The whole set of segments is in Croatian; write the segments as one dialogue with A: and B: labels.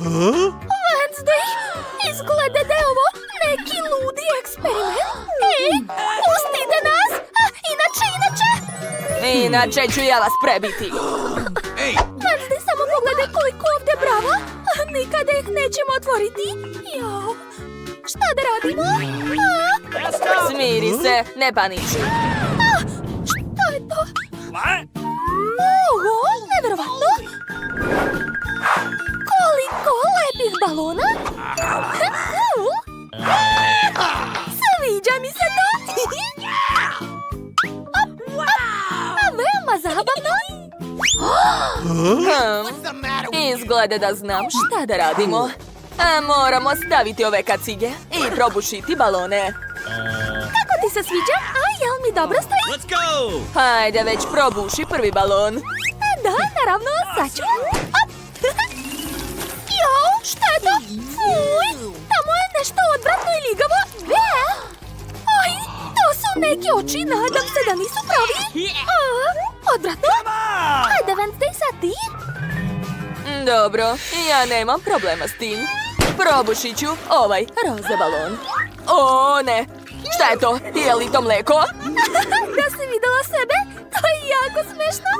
A: Wednesday, izgleda da je ovo neki ludi eksperiment. Ej, pustite nas!
B: Inače ću ja vas prebiti.
A: Wednesday, samo pogledaj koliko ovdje brava. Nikada ih nećemo otvoriti. Jo, šta da radimo?
B: Smiri se, ne paniči.
A: Šta je to? Oho, nevjerovatno. Koliko lepih balona. Sviđa mi se to. Veoma zabavno.
B: Izgleda da znam šta da radimo. Moramo staviti ove kacige i probušiti balone.
A: Kako ti se sviđa? Jel mi dobro stoji?
B: Hajde već probuši prvi balon.
A: Da, naravno, sad ću. Jo, šta je to? Fuj, tamo je nešto odvratno i ligavo. Oj, to su neki oči, nadam se da nisu pravi. Odvratno. Hajde, Wednesday, sad ti.
B: Dobro, ja nemam problema s tim. Probušit ću ovaj roze balon. O, ne. Šta je to? Je li to mleko?
A: Da si videla sebe? To je jako smešno.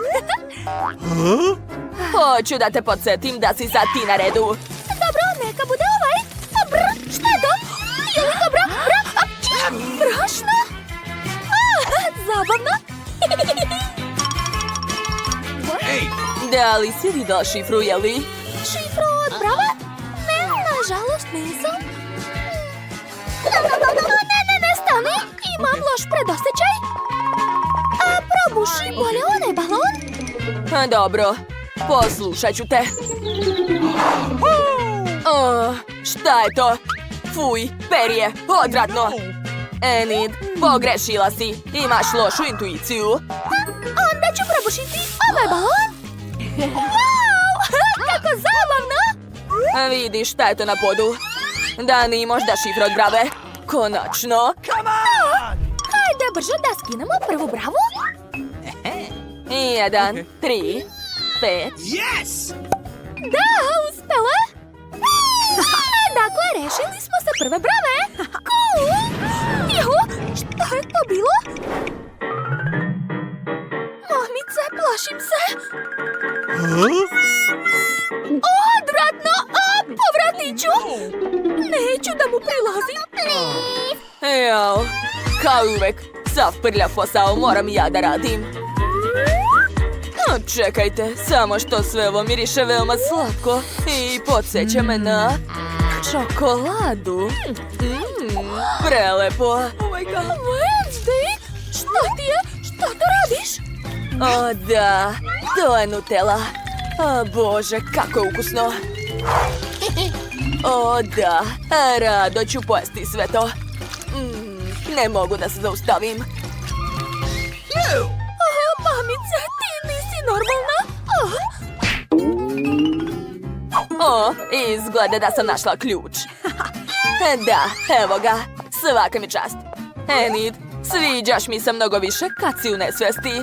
B: Hoću da te podsjetim da si sad ti na redu.
A: Dobro, neka bude ovaj. Šta je to? Je li to brašno? Zabavno.
B: Da li si videla šifru, je li?
A: Šifru od brava? Ne, nažalost nisam. Ne, stani. Imam loš predosjećaj. Probuši bolje onaj balon.
B: Dobro, poslušat ću te. Šta je to? Fuj, perje, odvratno. Enid, pogrešila si. Imaš lošu intuiciju.
A: Onda ću probušiti ovaj balon. Wow, kako zabavno.
B: Vidiš šta je to na podu? Dani, možda šifra od brave? Konačno.
A: Hajde brže da skinemo prvu bravu.
B: 1, 3, 5.
A: Da, uspela. Dakle, rešili smo se prve brave. Cool. Juhu, šta je to bilo? Mamice, plašim se. Odvratno, povratit ću. Neću da mu prilazim.
B: Jao, kao uvek, sav prljav posao moram ja da radim. Čekajte, samo što sve ovo miriše veoma slatko i podsjeća me na čokoladu. Prelepo.
A: Oh my god. Wednesday, šta ti je? Šta to radiš?
B: O da, to je Nutella. O Bože, kako je ukusno. O da, rado ću pojesti sve to. Ne mogu da se zaustavim.
A: Mamice, ti nisi normalna.
B: Izgleda da sam našla ključ. Da, evo ga, svaka mi čast. Enid, sviđaš mi se mnogo više kad si u nesvesti.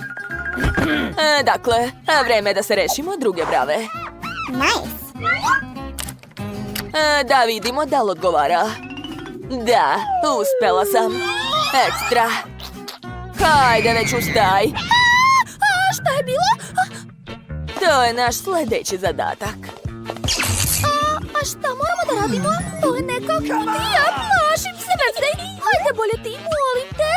B: Dakle, vreme je da se rešimo druge brave.
A: Nice.
B: Da vidimo da li odgovara. Da, uspela sam. Ekstra. Hajde već ustaj.
A: Šta je bilo?
B: To je naš sljedeći zadatak.
A: Šta moramo da radimo? To je neka kutija. Plašim se, Wednesday. Hajde bolje ti, molim te.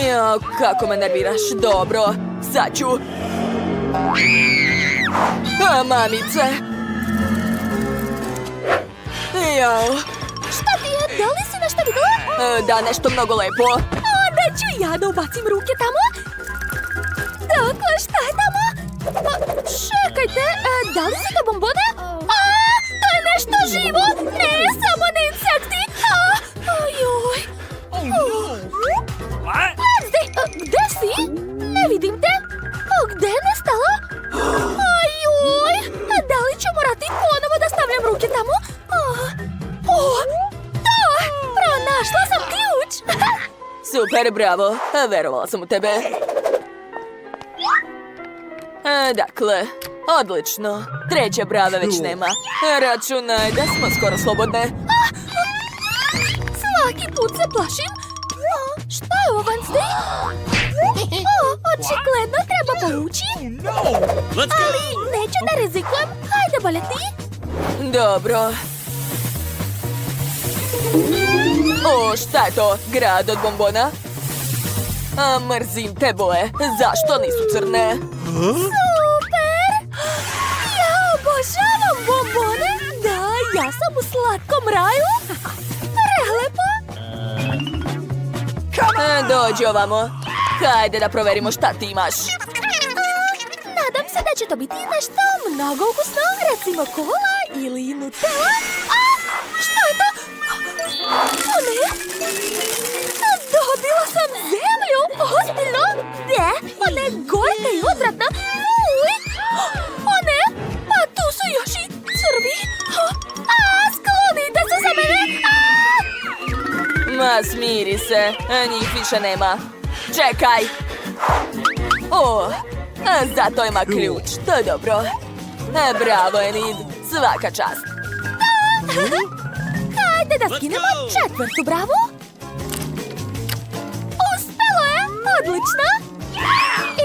B: Jo, kako me nerviraš. Dobro, sad ću. Mamice. Jo.
A: Šta ti je? Da li si nešto videla?
B: Da, nešto mnogo lepo.
A: Onda ću ja da ubacim ruke tamo. Dakle, šta je tamo? Čekajte, da li su to bombone? To je nešto živo! Ne, samo ne insekti! Ojoj! Wednesday, gde si? Ne vidim te! Gde je nestala? Ojoj! Da li ću morati ponovo da stavljam ruke tamo? Pronašla sam ključ!
B: Super, bravo! Verovala sam u tebe. Dakle, Odlično. Treće brave već nema. Računaj da smo skoro slobodne.
A: Svaki put se plašim. Šta je ovo, Wednesday? Očigledno treba povući. Ali neću da rizikujem. Hajde, baleti.
B: Dobro. O, šta je to? Grad od bombona? Mrzim te boje. Zašto nisu crne?
A: Super! Ja obožavam bombone. Da, ja sam u slatkom raju. Prelepo.
B: Dođi ovamo. Hajde da proverimo šta ti imaš.
A: Nadam se da će to biti nešto mnogo ukusno. Recimo kola ili Nutella. Šta je to? O ne! Dobila sam zemlju! Ozbiljno? Ne, ona je gorka i odvratna. Uj! O ne! Pa tu su još i crvi. Sklonite se za mene!
B: Ma, smiri se. Njih više nema. Čekaj! O, zato ima ključ. To je dobro. Bravo, Enid. Svaka čast.
A: Hajde da skinemo četvrtu bravu. Uspelo je! Odlično!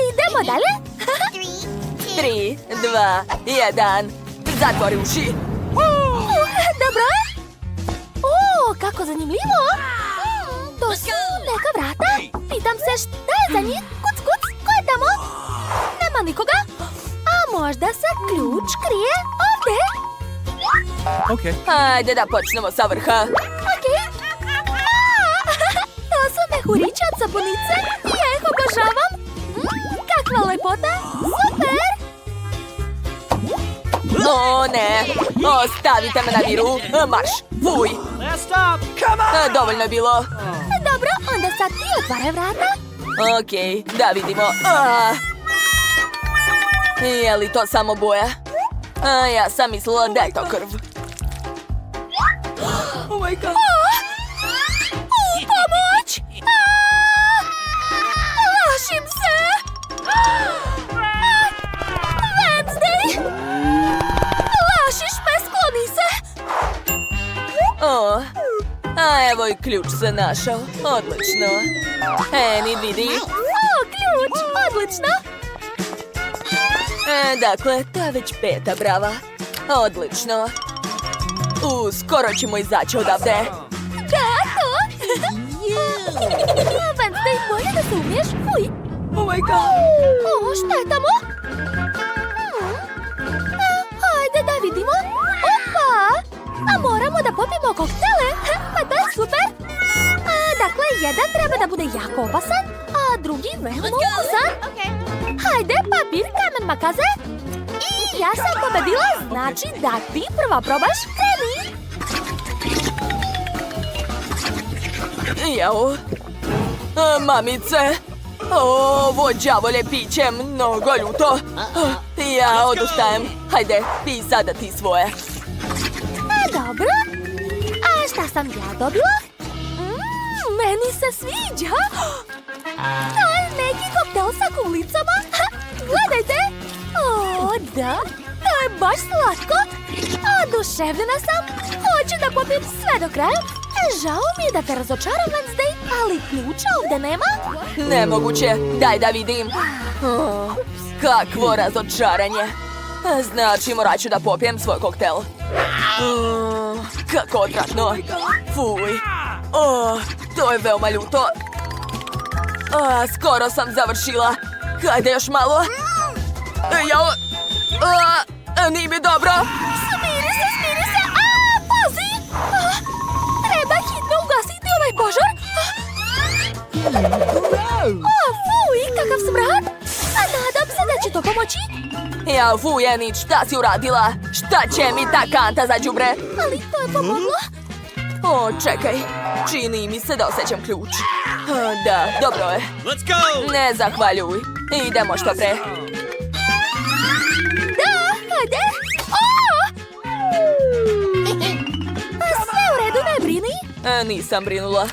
A: Idemo dalje.
B: 3, 2, 1. Zatvori uši.
A: Dobro. O, kako zanimljivo. To su neka vrata. Pitam se šta je za njih. Kuc, kuc, ko je tamo? Nema nikoga. A možda se ključ krije ovdje.
B: Hajde da počnemo sa vrha.
A: Okej. To su mehurići od sapunice. Ja ih obožavam. Kakva lepota. Super.
B: O, ne. Ostavite me na miru. Marš. Fuj. Dovoljno je bilo.
A: Dobro, onda sad ti otvaraj vrata.
B: Okej, da vidimo. Je li to samo boja? Ja sam mislila da je to krv. Oh my god.
A: Pomoć! Plašim se! Wednesday! Plašiš me, skloni se!
B: O, evo i ključ se našao. Odlično. Enid, vidi.
A: O, ključ! Odlično!
B: Dakle, to je već 5. brava. Odlično. Skoro ćemo izaći odavde.
A: Da, to! Wednesday, bolje da se umiješ? Fuj!
B: Oh my god.
A: O, šta je tamo? Hajde da vidimo. Opa! A moramo da popijemo koktele. Pa to je super. Dakle, jedan treba da bude jako opasan, a drugi veoma ukusan. Hajde, papir, kamen, makaze. I ja sam pobedila, znači da ti prva probaš. Kreni!
B: Jao. Mamice. Ovo đavolje piće je mnogo ljuto. Ja odustajem. Hajde, pi sada ti svoje.
A: Dobro. A šta sam ja dobila? Meni se sviđa. To je neki koktel sa kulicama. Gledajte. O, da. To je baš slatko. Oduševljena sam. Hoću da popijem sve do kraja. Žao mi je da te razočaram, Wednesday, ali ključa ovdje nema.
B: Nemoguće. Daj da vidim. Kakvo razočaranje. Znači, morat ću da popijem svoj koktel. Kako odvratno. Fuj. To je veoma ljuto. Skoro sam završila. Hajde još malo. Jao. Nije mi dobro.
A: Smiri se. Pazi. Treba hitno ugasiti ovaj požar. Fuj, kakav smrad. Nadam se da će to pomoći.
B: Jao, fuj, Enid, šta si uradila? Šta će mi ta kanta za đubre?
A: Ali to je pomoglo.
B: O, čekaj. Čini mi se da osjećam ključ. Da, dobro je.
C: Let's go!
B: Ne zahvaljuj. Idemo što pre.
A: Da, hajde. Sve u redu, ne brini.
B: Nisam brinula.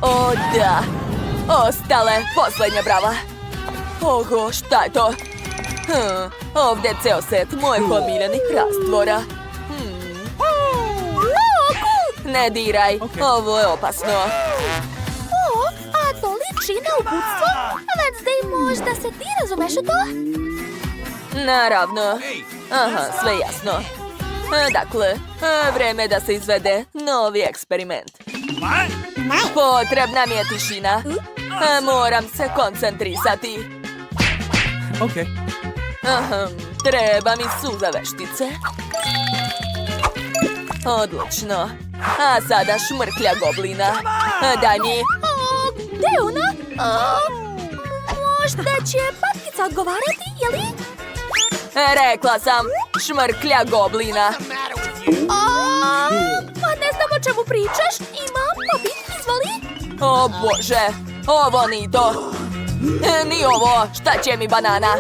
B: O, da. Ostale, posljednja brava. Oho, šta je to? Ovdje je ceo set mojih omiljenih rastvora. Ne diraj, ovo je opasno.
A: O, a to liči na uputstvo? Wednesday, možda se ti razumeš u to?
B: Naravno. Aha, sve jasno. Dakle, vreme da se izvede novi eksperiment. Potrebna mi je tišina. Moram se koncentrisati. Treba mi suza veštice. Odlično. A sada šmrklja goblina. Daj mi.
A: Gde je ona? Možda će patkica odgovarati, jeli?
B: Rekla sam, šmrklja goblina.
A: Pa ne znam o čemu pričaš. Imam popit, izvoli.
B: O Bože, ovo ni to. Ni ovo, šta će mi banana?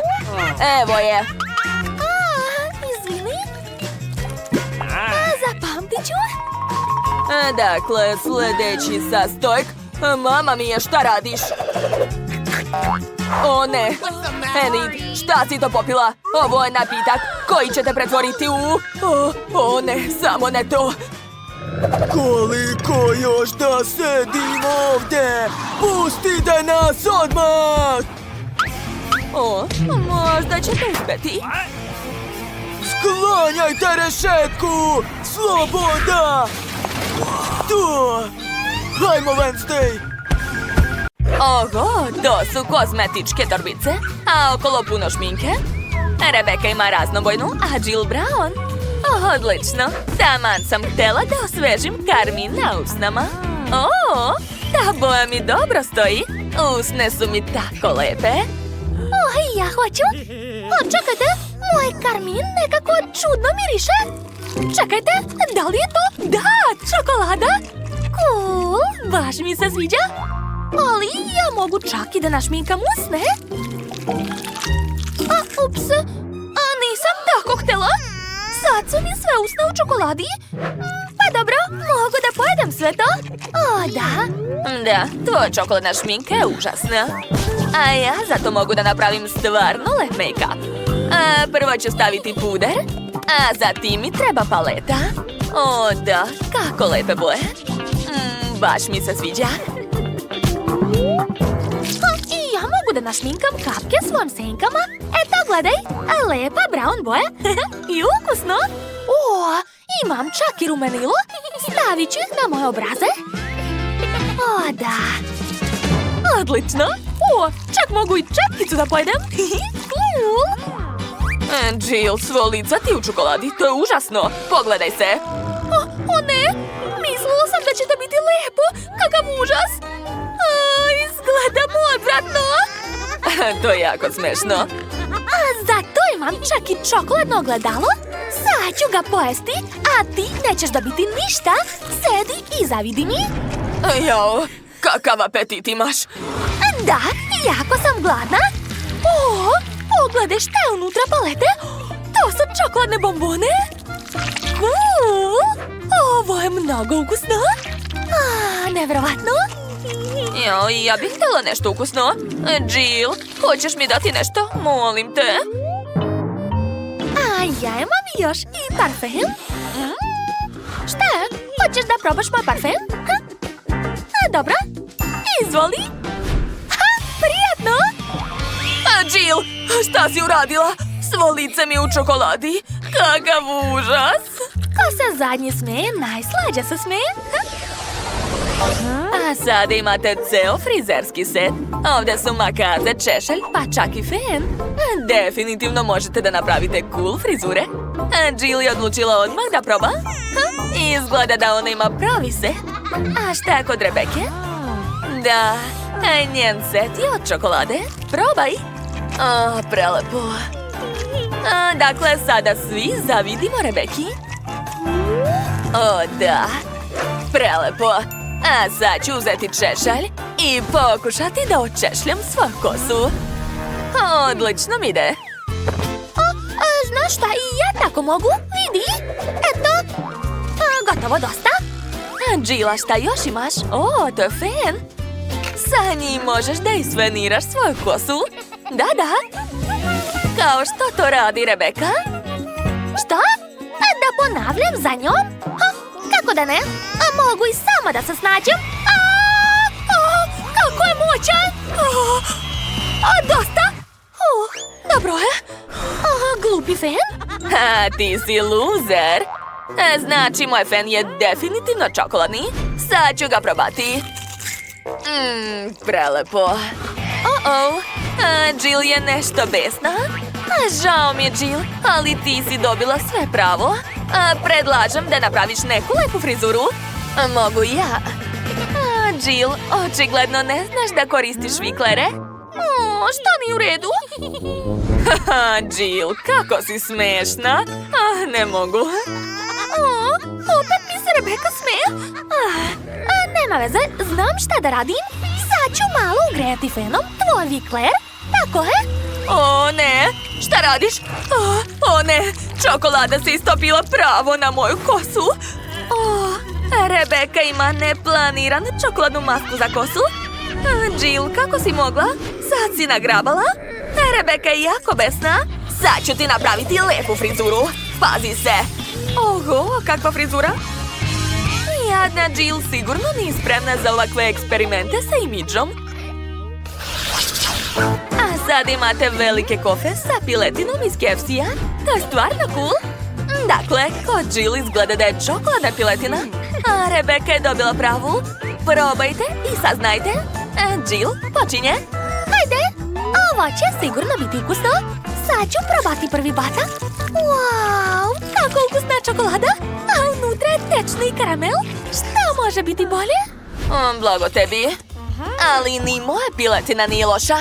B: Evo je.
A: Izvini. Zapamtit ću.
B: Dakle, sljedeći sastojk. Mama mi je, šta radiš? O ne, Enid, šta si to popila? Ovo je napitak koji će te pretvoriti u... O ne, samo ne to. Koliko još da sedim ovdje? Pustite nas odmah! O, možda ćete uspjeti. Sklanjajte rešetku! Sloboda! Tu! Hajmo, Wednesday! Oho, to su kozmetičke torbice, a okolo puno šminke. Rebeka ima raznobojnu, a Jill Brown. Odlično, taman sam htjela da osvežim karmin na usnama. O, ta boja mi dobro stoji. Usne su mi tako lepe.
A: Ja hoću. Čekajte, moj karmin nekako čudno miriše. Čekajte, da li je to? Da, čokolada. Cool, baš mi se sviđa. Ali ja mogu čak i da našminkam usne. Ups, nisam tako htjela. Sad su mi sve usne u čokoladi. Pa dobro, mogu da pojedem sve to? O, da.
B: Da, tvoja čokoladna šminka je užasna. A ja zato mogu da napravim stvarno lep make-up. Prvo ću staviti puder, a zatim mi treba paleta. O, da, kako lepe boje. Baš mi se sviđa.
A: I ja mogu da našminkam kapke svojim senkama. Eto, gledaj, lepa brown boja. I ukusno. O, imam čak i rumenilo. Stavit ću ih na moje obraze. O, da. Odlično. O, čak mogu i četkicu da pojedem. Cool.
B: Jill, svo lica ti u čokoladi, to je užasno. Pogledaj se.
A: O ne, mislila sam da će to biti lepo. Kakav užas. Izgledam odvratno.
B: To je jako smešno.
A: Zato imam čak i čokoladno ogledalo. Sad ću ga pojesti, a ti nećeš dobiti ništa. Sedi i zavidi mi.
B: Jao, kakav apetit imaš.
A: Da, jako sam gladna. O, pogledaj šta je unutra palete. To su čokoladne bombone. Cool. Ovo je mnogo ukusno. Nevjerovatno.
B: Jao, ja bih htjela nešto ukusno. Jill, hoćeš mi dati nešto? Molim te.
A: Ja imam još i parfem. Šta je? Hoćeš da probaš moj parfem? Dobro. Izvoli. Prijatno.
B: Jill, šta si uradila? Svo lice mi u čokoladi. Kakav užas.
A: Ko se zadnji smeje, najslađe se smeje.
B: A sada imate ceo frizerski set. Ovdje su makaze, češelj, pa čak i fen. Definitivno možete da napravite cool frizure. Jill je odlučila odmah da proba. Izgleda da ona ima pravi set. A šta je kod Rebeke? Da, njen set je od čokolade. Probaj. Prelepo. Dakle, sada svi zavidimo Rebeki. O, da. Prelepo. A sad ću uzeti češalj i pokušati da očešljam svoju kosu. Odlično mi ide.
A: Znaš šta, i ja tako mogu, vidi. Eto, gotovo dosta.
B: Jilla, šta još imaš? O, to je fen. Sa njim možeš da isfeniraš svoju kosu. Da, da. kao što to radi Rebeka.
A: Što? Da ponavljam za njom? Kako da ne? A mogu i sama da se snađem? Kako je moćan! Dosta! Dobro je. Glupi fen?
B: Ti si luzer. Znači, moj fen je definitivno čokoladni. Sad ću ga probati. Prelepo. Jill je nešto besna. Žao mi je, Jill, ali ti si dobila sve pravo. Predlažem da napraviš neku lepu frizuru. Mogu ja. Jill, očigledno ne znaš da koristiš šviklere.
A: Šta nije u redu?
B: Jill, kako si smešna. Ne mogu.
A: Opet mi se Rebeka smeje. Nema veze, znam šta da radim. Sad ću malo ugrejati fenom tvoj vikler. Tako je?
B: O ne, šta radiš? O ne, čokolada se istopila pravo na moju kosu. Rebeka ima neplaniranu čokoladnu masku za kosu. Jill, kako si mogla? Sad si nagrabala? Rebeka je jako besna. Sad ću ti napraviti lepu frizuru. Pazi se. Oho, kakva frizura? Jadna Jill sigurno nije spremna za ovakve eksperimente sa imidžom. A sad imate velike kofe sa piletinom iz KFC-a. To je stvarno cool. Dakle, kod Jill izgleda da je čokoladna piletina, a Rebeka je dobila pravu. Probajte i saznajte. Jill, počinje.
A: Hajde, ovo će sigurno biti ukusno. Sad ću probati prvi batak. Wow, kako ukusna čokolada. A unutra je tečni karamel. Šta može biti bolje?
B: Blago tebi. Ali ni moja piletina nije loša.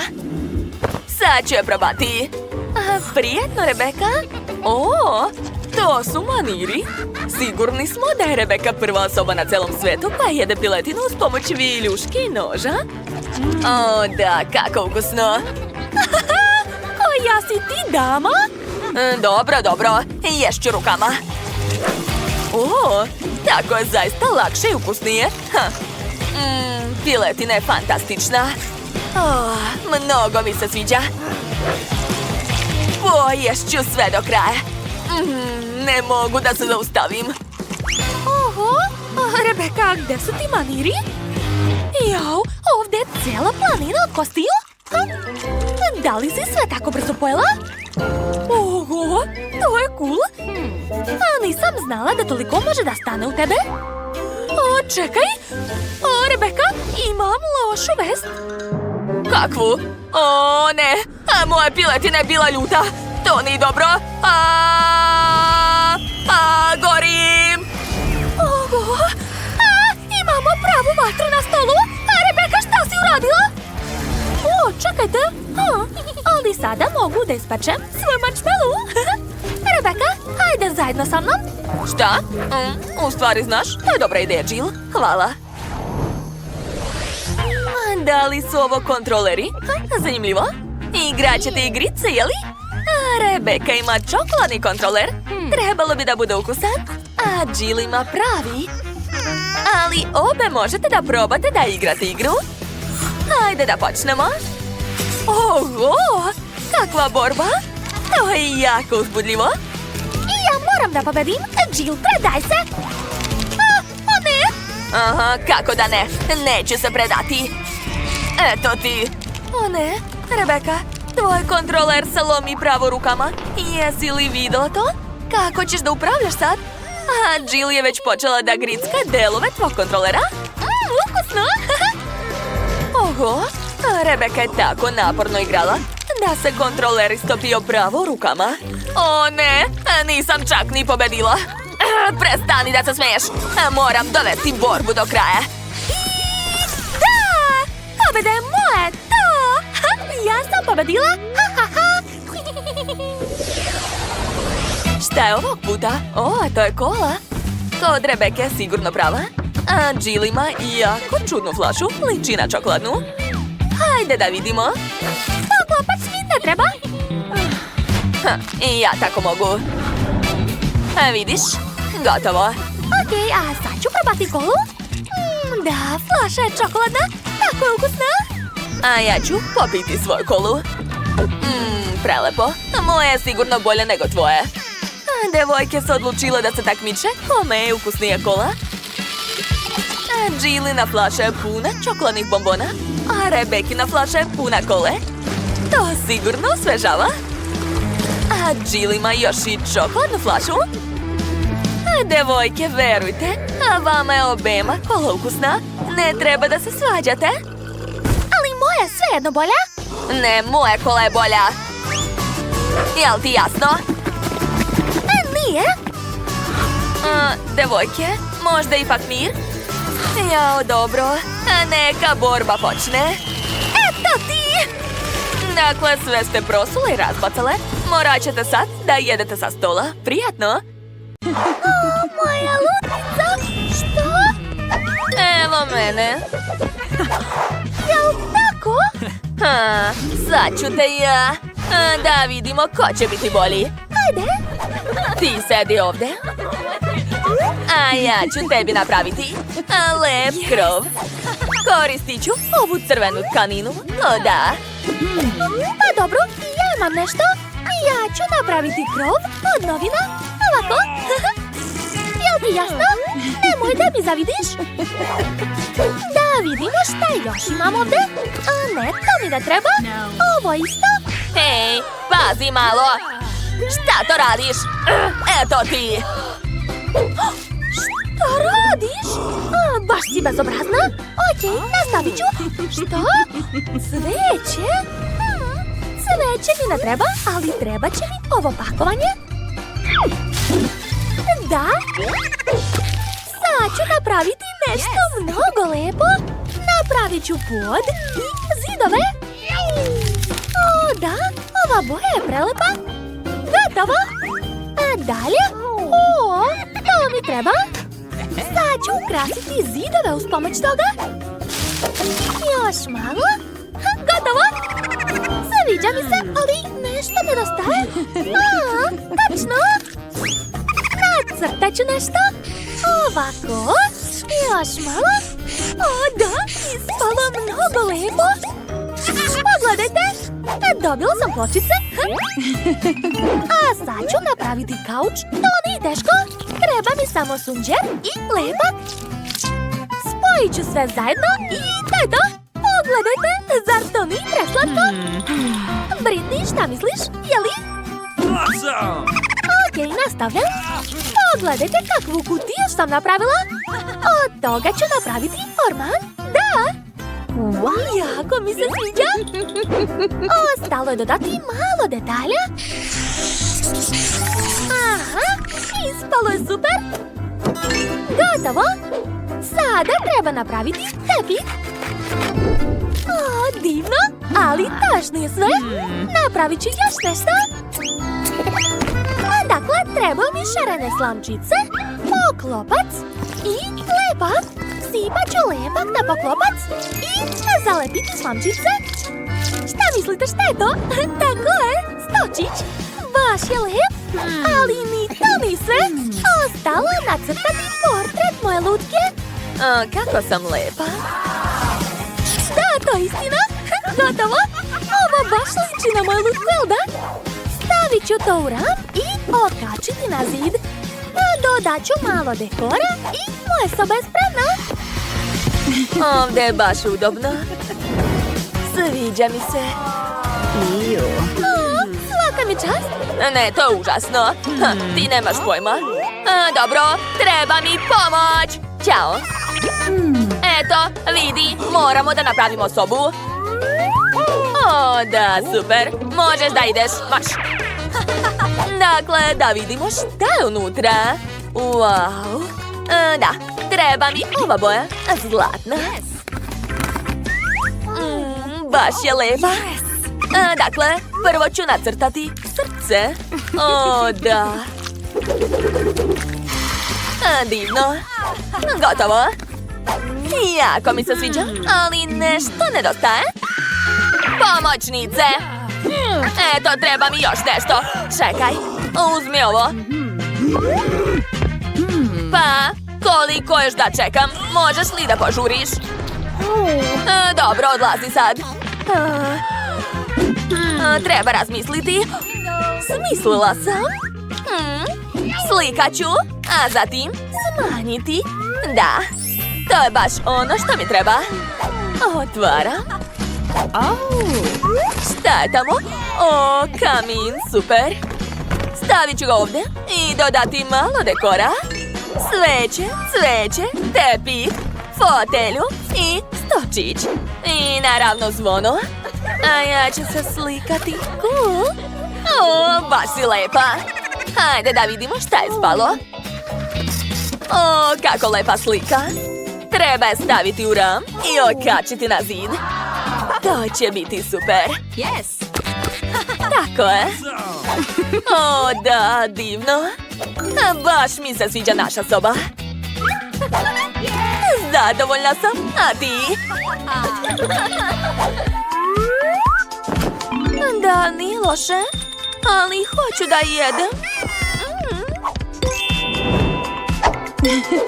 B: Sad ću je probati. Prijetno, Rebeka. To su maniri. Sigurni smo da je Rebeka prva osoba na celom svetu koja jede piletinu uz pomoć viljuške i noža. Da, kako ukusno.
A: Koja si ti, dama?
B: Dobro, ješću rukama. Tako je zaista lakše i ukusnije. Piletina je fantastična. Mnogo mi se sviđa. Poješću sve do kraja. Ne mogu da se zaustavim.
A: Rebeka, gde su ti maniri? Jao, ovdje je cijela planina od kostiju? Da li si sve tako brzo pojela? To je cool. A nisam znala da toliko može da stane u tebe. Čekaj. Rebeka, imam lošu vest.
B: Kakvu? Ne, moja piletina je bila ljuta. To nije dobro. Gorim!
A: Imamo pravu vatru na stolu. Rebeka, šta si uradila? Čekajte. Ali sada mogu da ispečem svoj marshmallow. Rebeka, hajde zajedno sa mnom.
B: Šta? U stvari znaš, to je dobra ideja, Jill. Hvala. Da li su ovo kontroleri? Zanimljivo. Igraćete igrice, jeli? Rebeka ima čokoladni kontroler. Trebalo bi da bude ukusan. A Jill ima pravi. Ali obe možete da probate da igrate igru. Hajde da počnemo. Kakva borba. To je jako uzbudljivo.
A: Ja moram da pobedim. Jill, predaj se. Ne.
B: Kako da ne. Neću se predati. Eto ti. Ne, Rebeka. Tvoj kontroler se lomi pravo rukama. Jesi li videla to? Kako ćeš da upravljaš sad? Jill je već počela da gricka delove tvog kontrolera.
A: Ukusno.
B: Rebeka je tako naporno igrala da se kontroler istopio pravo rukama. Ne, nisam čak ni pobedila. Prestani da se smeješ. Moram dovesti borbu do kraja.
A: Da! Pobeda je moja, to! Ja sam pobedila.
B: Šta je ovog puta? To je kola. Kod Rebeke je sigurno prava. A Jill ima jako čudnu flašu, liči na čokoladnu. Hajde da vidimo.
A: Poklopac mi ne treba.
B: I ja tako mogu. Vidiš? Gotovo.
A: Okej, a sad ću probati kolu. Da, flaša je čokoladna. Tako je ukusna.
B: A ja ću popiti svoju kolu. prelepo. Moje je sigurno bolje nego tvoje. Devojke su odlučile da se takmiče kome je ukusnija kola. Jillina flaša je puna čokoladnih bombona, a Rebekina flaša je puna kole. To sigurno osvežava. A Jill ima još i čokoladnu flašu. Devojke, verujte, a vama je obema kola ukusna. Ne treba da se svađate.
A: Ali moja je svejedno bolja.
B: Ne, moja kola je bolja. Jel ti jasno?
A: Nije.
B: Devojke, možda ipak mir? Jao, dobro. Neka borba počne.
A: Eto ti!
B: Dakle, sve ste prosule i razbacale. Morat ćete sad da jedete sa stola. Prijatno.
A: Moja lutnica! Što?
B: Evo mene.
A: Jel tako?
B: Sad ću te ja. Da vidimo ko će biti bolji.
A: Ajde.
B: Ti sedi ovdje. A ja ću tebi napraviti lep krov. Koristit ću ovu crvenu tkaninu. O da.
A: Pa dobro, ja imam nešto. Ja ću napraviti krov od novina. Ovako. Jel ti jasno? Nemoj da mi zavidiš. Da vidimo šta još imam ovdje. A ne, to mi ne treba. Ovo isto.
B: Hej, pazi malo. Šta to radiš? Eto ti.
A: Šta radiš? Baš si bezobrazna. Okej, nastavit ću. Što? Cveće? Cveće mi ne treba, ali treba će mi ovo pakovanje. Da. Sad ću napraviti nešto mnogo lepo. Napravit ću pod i zidove. O, da, ova boja je prelepa. Gotovo. A dalje? O, to mi treba. Sad ću ukrasiti zidove uz pomoć toga. Još malo. Gotovo. Sviđa mi se, ali nešto nedostaje. Tačno. Nacrtat ću nešto. Ovako. Još malo. O, da, ispalo mnogo lepo. Pogledajte. Dobila sam pločice. A sad ću napraviti kauč. To nije teško. Treba mi samo sunđer i lepak. Spojit ću sve zajedno i to je to. Pogledajte, zar to nije preslatko? Britney, šta misliš? Je li? Okej, nastavljam. Pogledajte kakvu kutiju sam napravila. Od toga ću napraviti orman. Da! Jako mi se sviđa. Ostalo je dodati malo detalja. Aha, ispalo je super. Gotovo. Sada treba napraviti tepih. O, divno, ali taš nije sve. Napravit ću još nešto. Dakle, treba mi šarene slamčice, poklopac i lepak. Sipat ću lepak na poklopac i zalepiti slamčice. Šta mislite, šta je to? Tako je, stočić. Baš je lep, ali ni to ni sve. Ostalo je nacrtati portret moje lutke.
B: Kako sam lepa.
A: Da, to je istina. Gotovo. Ovo baš liči na moju lutku, jel da? Stavit ću to u ram i okačiti na zid. Dodat ću malo dekora i moja soba je spremna.
B: Ovdje je baš udobno. Sviđa mi se.
A: Svaka mi čast.
B: Ne, to je užasno. Ti nemaš pojma. Dobro, treba mi pomoć. Ćao. Eto, vidi, moramo da napravimo sobu. O, da, super. Možeš da ideš, marš. Dakle, da vidimo šta je unutra. Wow. Da, treba mi ova boja, zlatna. Baš je lepa. Dakle, prvo ću nacrtati srce. O, da. Divno. Gotovo. Jako mi se sviđa, ali nešto nedostaje. Pomoćnice. Eto, treba mi još nešto. Čekaj, uzmi ovo. Pa, koliko još da čekam? Možeš li da požuriš? Dobro, odlazi sad. Treba razmisliti. Smislila sam. Slikat ću, a zatim smanjiti. Da, to je baš ono što mi treba. Otvaram. Šta je tamo? O, kamin, super. Stavit ću ga ovdje i dodati malo dekora. Sveće, cveće, tepih, fotelju i stočić. I naravno zvono. A ja ću se slikati. Cool. O, baš si lepa. Hajde da vidimo šta je spalo. O, kako lepa slika. Treba je staviti u ram i okačiti na zid. To će biti super.
A: Yes.
B: Tako je. O, da, divno. Baš mi se sviđa naša soba. Zadovoljna sam, a ti? Da, nije loše, ali hoću da jedem.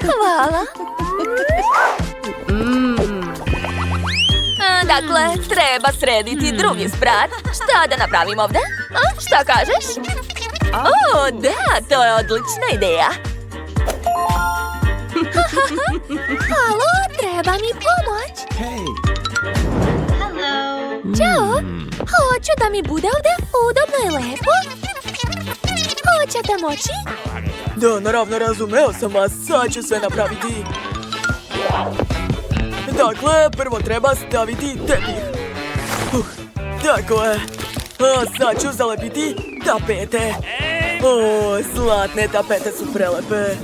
B: Hvala. Dakle, treba srediti drugi sprat. Šta da napravim ovdje? Šta kažeš? O, da, to je odlična ideja.
A: Halo, treba mi pomoć. Ćao, hoću da mi bude ovdje udobno i lepo. Hoćete moći?
C: Da, naravno, razumeo sam vas. Sad ću sve napraviti. Dakle, prvo treba staviti tepih. Tako je. A sad ću zalepiti tapete. O, zlatne tapete su prelepe.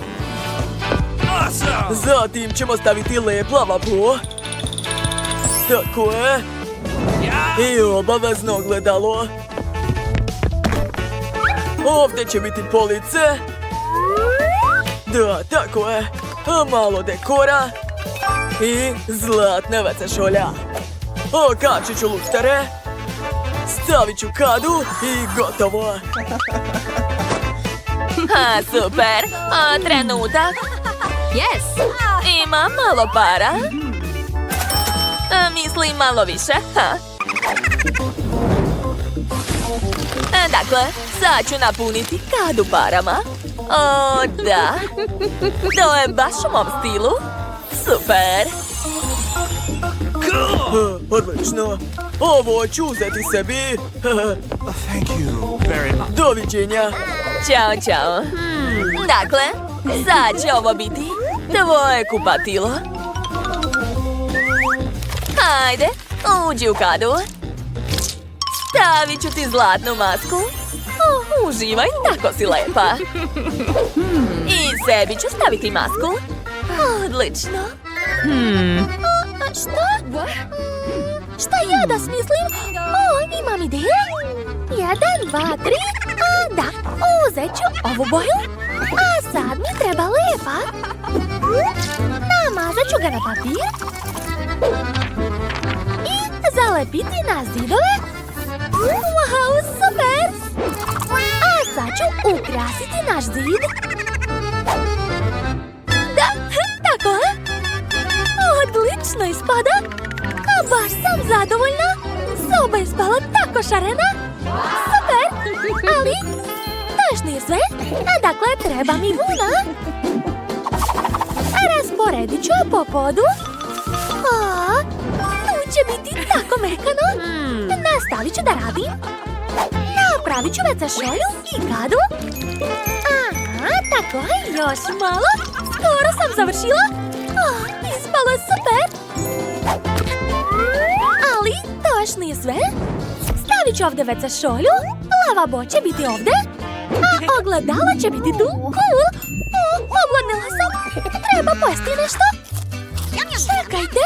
C: Zatim ćemo staviti lep lavabo. Tako je. I obavezno ogledalo. Ovdje će biti police. Da, tako je. A malo dekora. I zlatna WC šolja. Okačit ću luštare. Stavit ću kadu i gotovo.
B: Super. Trenutak.
A: Yes.
B: Imam malo para. Mislim malo više. Dakle, sad ću napuniti kadu parama. O, da. To je baš u mom stilu. Super.
C: Odlično. Ovo ću uzeti sebi.
D: Thank you very much.
C: Doviđenja.
B: Ćao, čao. Dakle, sad će ovo biti tvoje kupatilo. Hajde, uđi u kadu. Stavit ću ti zlatnu masku. Uživaj, tako si lepa. I sebi ću staviti masku. Odlično.
A: Šta? Šta ja da smislim? O, imam ideju. 1, 2, 3. Da, uzet ću ovu boju. A sad mi treba lepa. Namazat ću ga na papir. I zalepiti na zidove. Wow, super! A sad ću ukrasiti naš zid. Da, tako je. Odlično ispada. A baš sam zadovoljna. Soba je spala tako šarena. Super, ali to još nije sve. A dakle, treba mi vuna. Rasporedit ću po podu. Tu će biti tako mekano. Nastavit ću da radim. Napravit ću WC šolju i kadu. Aha, tako je, još malo. Skoro sam završila. Ispalo je super. Ali to još nije sve. Stavit ću ovdje WC šolju. Lavabo će biti ovdje. A ogledala će biti tu. Cool. Ogladnila sam. Treba pojesti nešto. Čekajte,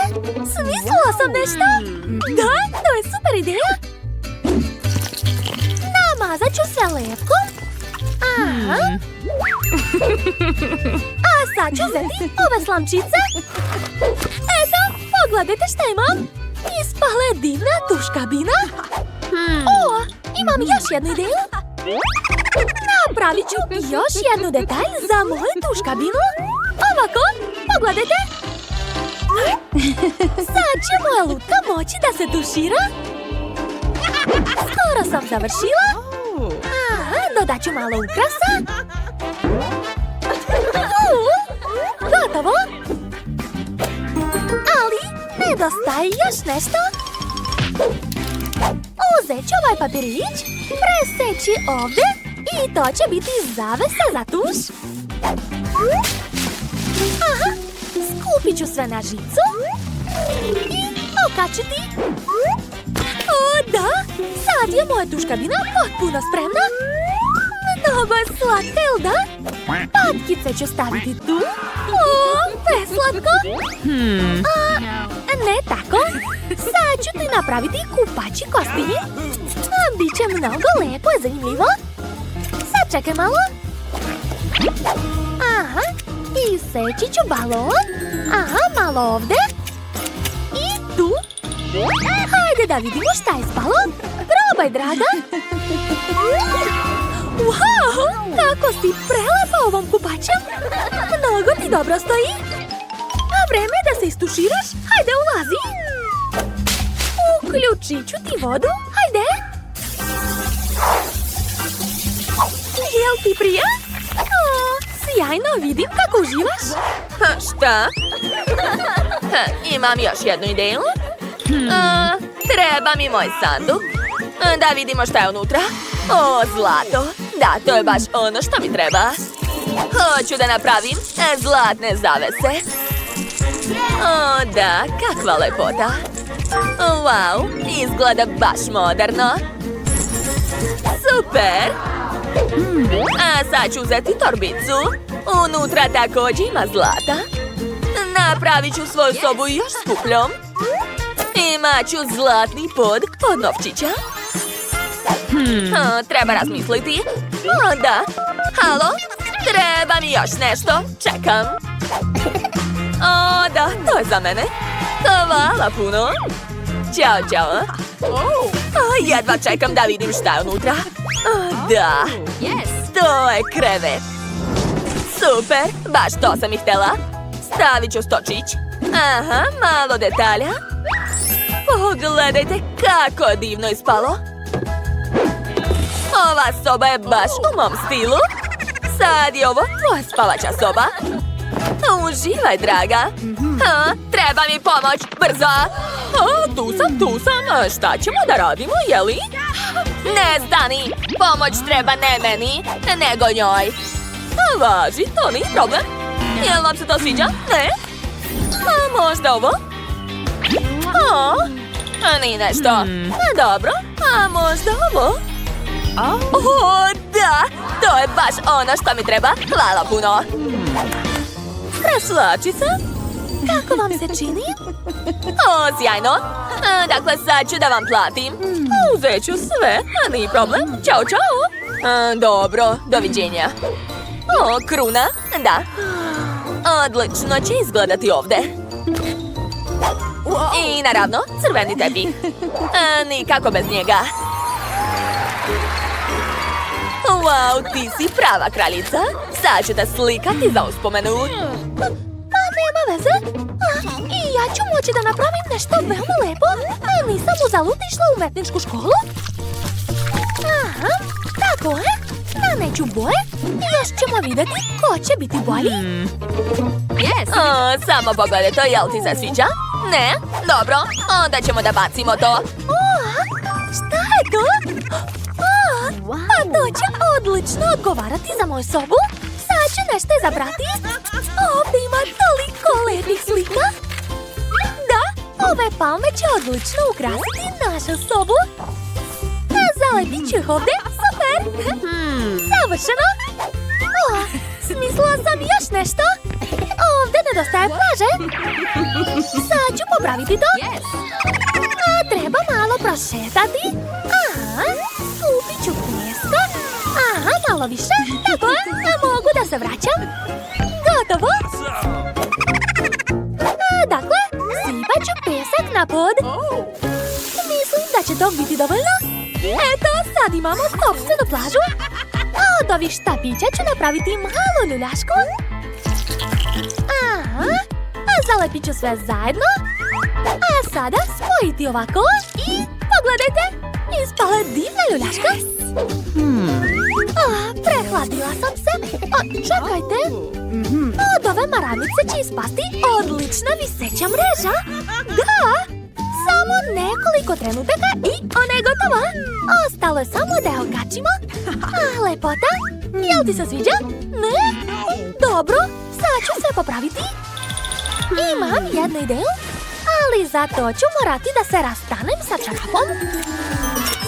A: smislila sam nešto. Da, to je super ideja. Namazat ću sve lepkom. Aha. A sad ću uzeti ove slamčice. Eto, pogledajte šta imam. Ispala je divna tuš kabina. O, imam još jednu ideju. Napravit ću još jednu detalj za moju tuš kabinu. Ovako, pogledajte. Sad će moja lutka moći da se tušira. Skoro sam završila. Dodat ću malo ukrasa. Gotovo. Ali nedostaje još nešto. Uzet ću ovaj papirić, preseći ovdje i to će biti zavesa za tuš. Aha, skupit ću sve na žicu i okačiti. O da, sad je moja tuš kabina potpuno spremna. Mnogo je slatka, jel da? Patkice ću staviti tu. O, preslatko. Ne tako. Sad ću ti napraviti kupaći kostim. Biće mnogo lepo i zanimljivo. Sad čekaj malo. Aha, i seći ću balon. Aha, malo ovdje. I tu. Hajde da vidimo šta je spalo. Probaj, draga. Wow, kako si prelepa ovom kupačem. Mnogo ti dobro stoji. A vreme je da se istuširaš. Hajde, ulazi. Uključit ću ti vodu. Hajde. Jel ti prija? O, sjajno, vidim kako uživaš.
B: Šta? Imam još jednu ideju. Treba mi moj sanduk. Da vidimo šta je unutra. O, zlato. Da, to je baš ono što mi treba. Hoću da napravim zlatne zavese. O, da, kakva lepota. Wow, izgleda baš moderno. Super. A sad ću uzeti torbicu. Unutra također ima zlata. Napravit ću svoju sobu još skupljom. Imat ću zlatni pod novčića. Treba razmisliti. O, da. Halo? Treba mi još nešto. Čekam. O, da, to je za mene. Hvala puno. Ćao, čao. Jedva čekam da vidim šta je unutra. Da. To je krevet. Super, baš to sam i htjela. Stavit ću stočić. Aha, malo detalja. Pogledajte kako divno ispalo. Ova soba je baš u mom stilu. Sad je ovo tvoja spavača soba. Uživaj, draga. Treba mi pomoć, brzo. Tu sam. Šta ćemo da radimo, jeli? Ne stani. Pomoć treba ne meni, nego njoj. Važi, to nije problem. Jel vam se to sviđa? Ne? A možda ovo? Nije nešto. Dobro, a možda ovo? O, da! To je baš ono što mi treba. Hvala puno. Preslačica? Kako vam se čini? O, sjajno. Dakle, sad ću da vam platim. Uzet ću sve, nije problem. Ćao, čao. Dobro, doviđenja. O, kruna, da. Odlično će izgledati ovdje. I naravno, crveni tepih. Nikako bez njega. Wow, ti si prava kraljica. Sad ću te slikati za uspomenu.
A: Pa nema veze. I ja ću moći da napravim nešto veoma lepo. Nisam uzalud išla u umetničku školu. Aha, tako je. Naneću boje i još ćemo vidjeti ko će biti bolji.
B: Samo pogledaj to, jel ti se sviđa? Ne? Dobro, onda ćemo da bacimo to.
A: Šta je to? Pa to će odlično odgovarati za moju sobu. Sad ću nešto izabrati. Ovdje ima toliko lepih slika. Da, ove palme će odlično ukrasiti našu sobu. Zalepit ću ih ovdje. Super. Savršeno. Smislila sam još nešto. Ovdje nedostaje plaže. Sad ću popraviti to. Treba malo prošetati. Skupit ću pjeska. Aha, malo više. Tako je, mogu da se vraćam. Gotovo. Dakle, sipat ću pjesak na pod. Mislim da će to biti dovoljno. Eto, sad imamo sopstvenu plažu. Od ovih štapića ću napraviti malu ljuljašku. Aha, zalepit ću sve zajedno. A sada spojiti ovako i pogledajte. Ispala divna ljuljaška. Prehladila sam se. Čekajte. Od ove maramice će ispasti odlična viseća mreža. Da! Samo nekoliko trenutaka i ona je gotova. Ostalo je samo da je okačimo. Lepota. Jel ti se sviđa? Ne? Dobro, sad ću sve popraviti. Imam jednu ideju, ali za to ću morati da se rastanem sa čarapom.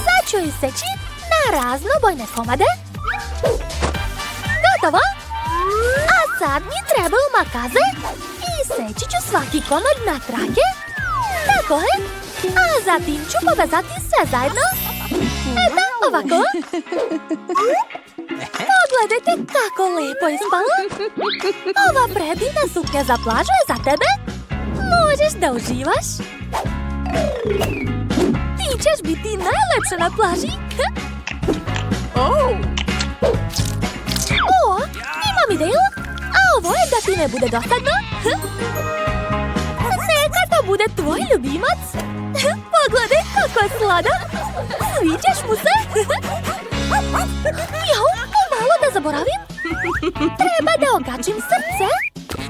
A: Sad ću iseći na raznobojne komade. Gotovo! A sad mi trebaju makaze i seći ću svaki komad na trake. Tako je. A zatim ću povezati sve zajedno. Eto, ovako. Pogledajte kako lepo je ispalo. Ova predivna suknja za plažu je za tebe. Možeš da uživaš. Ti ćeš biti najlepša na plaži. O, imam ideju. A ovo je da ti ne bude dosadno. Neka to bude tvoj ljubimac. Pogledaj kako je sladak. Sviđaš mu se? Jau, malo da zaboravim. Treba da okačim srce.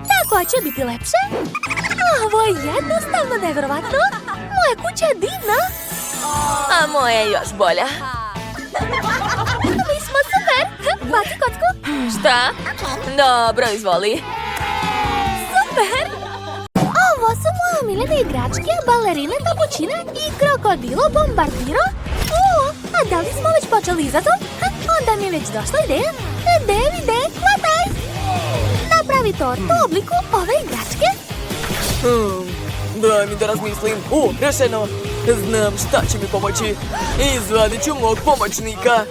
A: Tako će biti lepše. Ovo je jednostavno nevjerovatno. Moja kuća je divna.
B: A moja je još bolja.
A: Mi smo super. Baci kocku.
B: Šta? Dobro, izvoli.
A: Super. Ovo su moje omiljene igračke, balerine Kapućina i krokodilo Bombardiro. O, a da li smo već počeli izazov? Onda mi je već došla ideja. Vide, hvataj! Napravi tortu u obliku ove igračke.
C: Daj mi da razmislim. Rešeno. Znam šta će mi pomoći. Izvadit ću mog pomoćnika.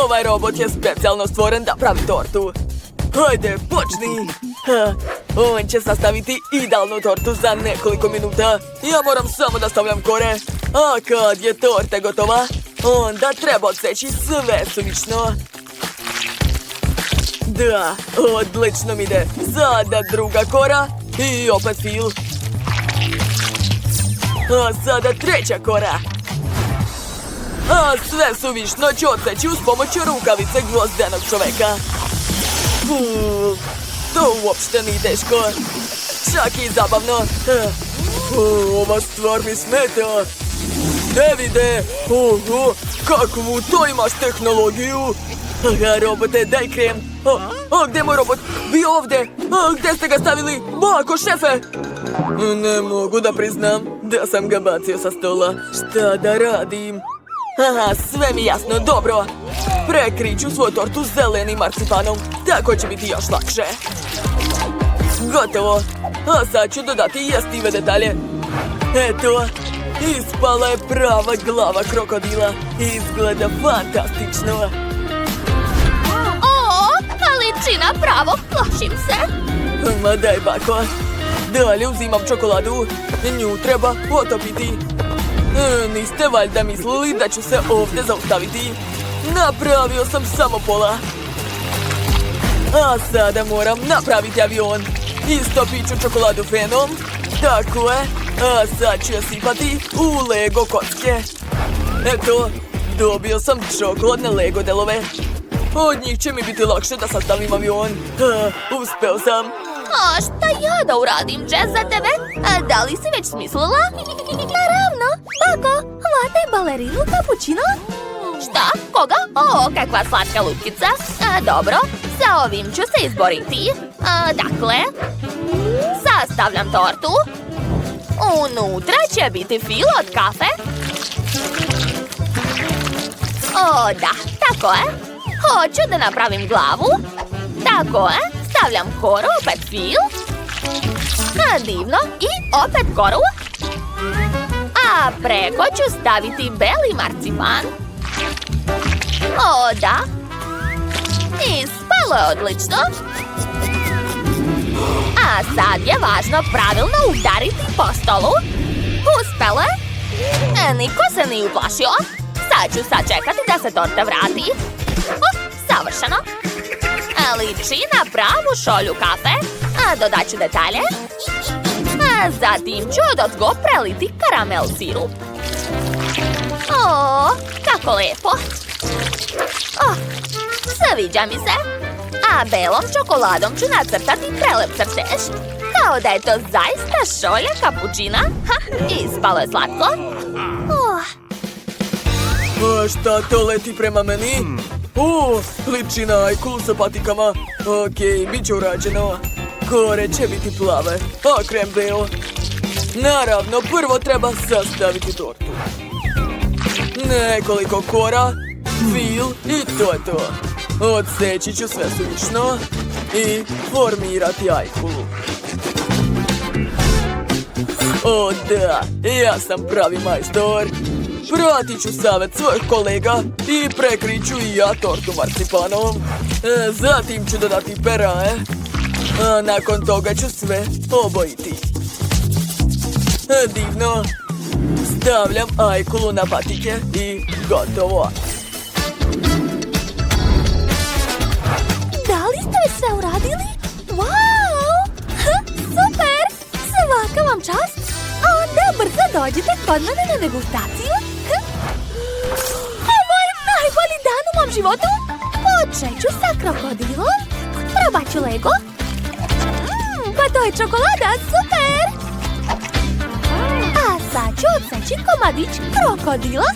C: Ovaj robot je specijalno stvoren da pravi tortu. Hajde, počni. On će sastaviti idealnu tortu za nekoliko minuta. Ja moram samo da stavljam kore. A kad je torta gotova, onda treba odseći sve suvišno. Da, odlično mi ide. Sada druga kora i opet fil. A sada treća kora. A sve suvišno ću odseći uz pomoć rukavice gvozdenog čoveka. To uopšte nije teško. Čak i zabavno. Ova stvar mi smeta. Davide, kakvu to imaš tehnologiju? Robote, daj krem. Gde je moj robot? Bio ovde. Gde ste ga stavili? Bako, šefe! Ne mogu da priznam da sam ga bacio sa stola. Šta da radim? Sve mi jasno, dobro. Prekriću svoju tortu zelenim marcipanom. Tako će biti još lakše. Gotovo. A sad ću dodati jestive detalje. Eto, ispala je prava glava krokodila. Izgleda fantastično.
A: Ličina pravo, plašim se.
C: Ma daj, bako. Dalje uzimam čokoladu. Nju treba potopiti. Niste valjda mislili da ću se ovdje zaustaviti? Napravio sam samo pola. A sada moram napraviti avion. Istopit ću čokoladu fenom. Tako je. A sad ću je sipati u Lego kocke. Eto, dobio sam čokoladne Lego delove. Od njih će mi biti lakše da sastavim avion. Uspeo sam.
A: A šta ja da uradim, Jess, za tebe? Da li si već smislila? Naravno. Bako, hvataj balerinu Kapućino. Šta? Koga? O, kakva slatka lutkica. Dobro, sa ovim ću se izboriti. Dakle, sastavljam tortu. Unutra će biti fil od kafe. O, da, tako je. Hoću da napravim glavu. Tako je. Stavljam koru, opet fil. Divno. I opet koru. A preko ću staviti beli marcipan. O, da. Ispalo je odlično. A sad je važno pravilno udariti po stolu. Uspelo je. Niko se nije uplašio. Sad ću sačekati da se torta vrati. Savršeno. Liči na pravu šolju kafe. Dodat ću detalje. Zatim ću odozgo preliti karamel sirup. kako lepo. Sviđa mi se. A belom čokoladom ću nacrtati prelep crtež. Kao da je to zaista šolja kapućina. Ispalo je slatko.
C: A šta to leti prema meni? Liči na ajkulu sa patikama. Okej, bit će urađeno. Kore će biti plave, a krem beo. Naravno, prvo treba sastaviti tortu. Nekoliko kora, fil i to je to. Odseći ću sve suvišno i formirati ajkulu. O da, ja sam pravi majstor. Pratit ću savjet svojih kolega i prekrit ću i ja tortu marcipanom. Zatim ću dodati perae, a nakon toga ću sve obojiti. Divno. Stavljam ajkulu na patike i gotovo.
A: Da li ste sve uradili? Wow! Super! Svaka vam čast! A onda brzo dođite kod mene na degustaciju. Ovo je najbolji dan u mom životu! Počet ću sa krokodilom. Probat ću Lego. Pa to je čokolada, super! A sad ću odseći komadić krokodila.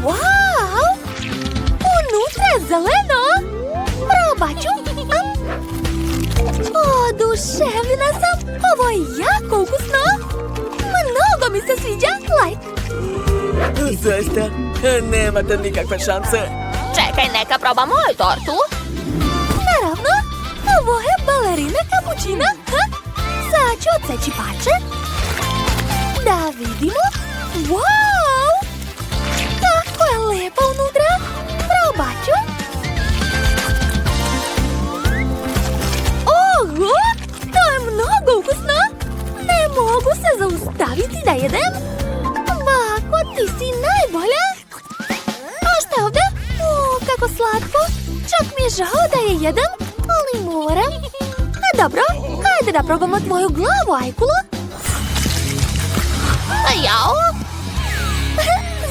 A: Wow! Unutra je zeleno! Probat ću! Oduševljena sam! Ovo je jako ukusno! Mnogo mi se sviđa! Like!
C: Zaista, nemate nikakve šanse.
A: Čekaj, neka proba moju tortu! Naravno! Ovo je balerina kapućina! Sad ću odseći parče. Da vidimo! Wow! Kako je lepo unutra! Probat ću! Oho! To je mnogo ukusno! Ne mogu se zaustaviti da jedem! Bako, ti si najbolja! A šta je ovdje? O, kako slatko! Čak mi je žao da je jedem, ali moram. A dobro, hajde da probamo tvoju glavu, ajkulo. Jao!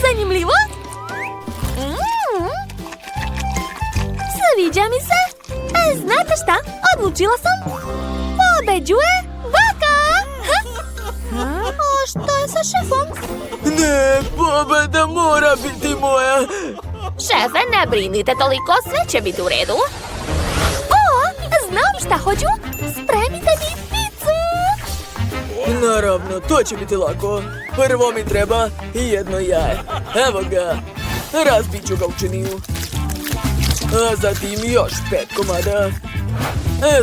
A: Zanimljivo! Sviđa mi se! Znate šta? Odlučila sam! Pobeđuje Baka! A što je sa šefom?
C: Ne, pobeda mora biti moja.
A: Šefe, ne brinite toliko, sve će biti u redu. O, znam šta hoću! Spremite mi picu!
C: Naravno, to će biti lako. Prvo mi treba jedno jaje. Evo ga. Razbit ću ga u činiju. A zatim još 5 komada.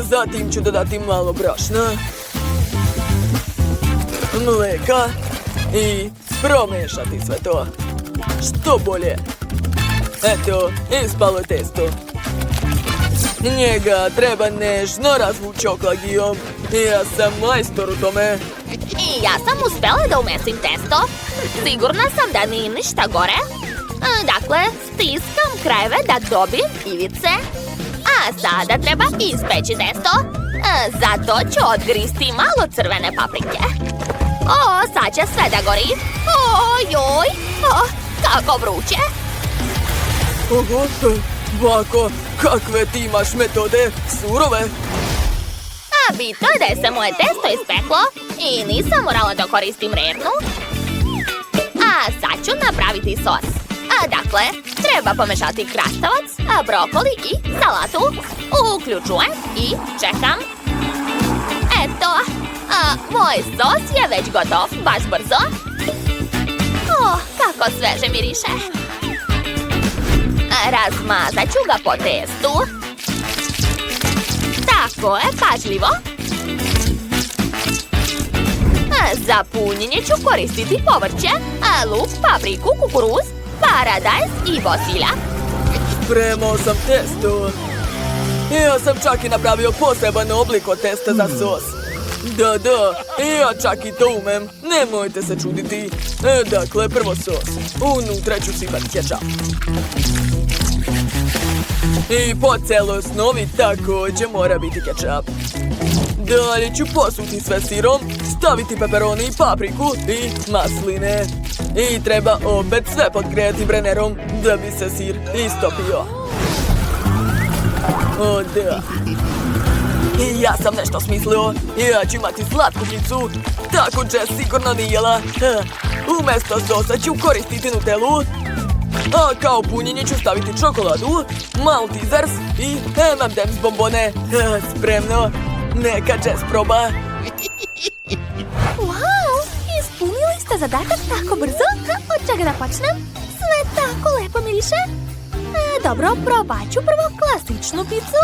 C: Zatim ću dodati malo brašna, mleka i promešati sve to. Što bolje. Eto, ispalo je testo. Njega treba nežno razvući oklagijom. Ja sam majstor u tome.
A: I ja sam uspjela da umestim testo. Sigurna sam da nije ništa gore. Dakle, stiskam krajeve da dobijem ivice. A sada treba ispeći testo. Zato ću odgristi malo crvene paprike. O, sad će sve da gori. Ojoj, kako vruće.
C: Oho, Bako, kakve ti imaš metode, surove.
A: A bitno je da je se moje testo ispeklo i nisam morala da koristim rernu. A sad ću napraviti sos. Dakle, treba pomešati krastavac, brokoli i salatu. Uključujem i čekam. Eto, moj sos je već gotov, baš brzo. Kako sveže miriše. Razmazat ću ga po testu. Tako je, pažljivo. Za punjenje ću koristiti povrće, luk, papriku, kukuruz, paradajz i bosiljak.
C: Spremao sam testo. Ja sam čak i napravio poseban oblik od testa za sos. Da, ja čak i to umem. Nemojte se čuditi. Dakle, prvo sos. Unutra ću sipati kečap. I po celoj osnovi također mora biti kečap. Dalje ću posuti sve sirom, staviti peperoni i papriku i masline. I treba opet sve podgrijati brenerom da bi se sir istopio. O da. I ja sam nešto smislio. Ja ću imati slatku picu. Tako Jess sigurno nije jela. Umjesto sosa ću koristiti Nutellu. A kao punjenje ću staviti čokoladu, Maltesers i M&M's bombone. Spremno. Neka Jess proba.
A: Wow, ispunili ste zadatak tako brzo. Od čega da počnem? Sve tako lepo miriše. Dobro, probat ću prvo klasičnu picu,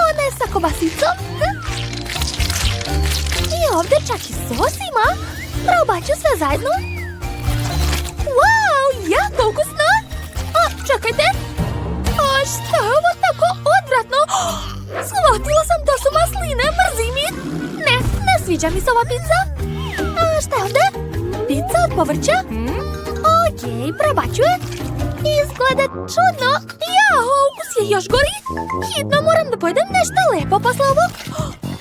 A: one sa kobasicom. I ovdje čak i sos ima. Probat ću sve zajedno. Wow, jako ukusno. Čekajte. Šta je ovo tako odvratno? Shvatila sam da su masline, mrzim ih. Ne sviđa mi se ova pizza. Šta je ovdje? Pizza od povrća? Okej, probat ću je. Izgleda čudno. Jao, ukus je još gori. Hitno moram da pojedem nešto lepo posle ovog.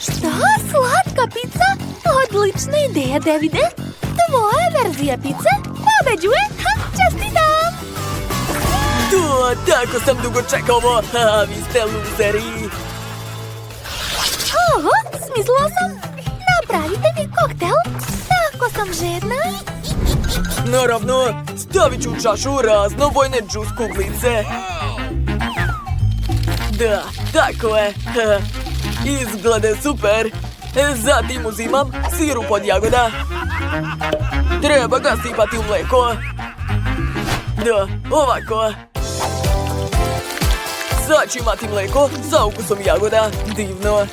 A: Šta? Slatka pizza? Odlična ideja, Davide. Tvoja verzija pice pobeđuje. Čestitam!
C: Tako sam dugo čekao ovo. Vi ste luzeri.
A: Smislila sam. Napravite mi koktel. Tako sam žedna.
C: Naravno, stavit ću u čašu raznobojne džus kuglice. Da, tako je. Izglede super. Zatim uzimam sirup od jagoda. Treba ga sipati u mlijeko. Da, ovako. Sad ću imati mlijeko sa ukusom jagoda. Divno.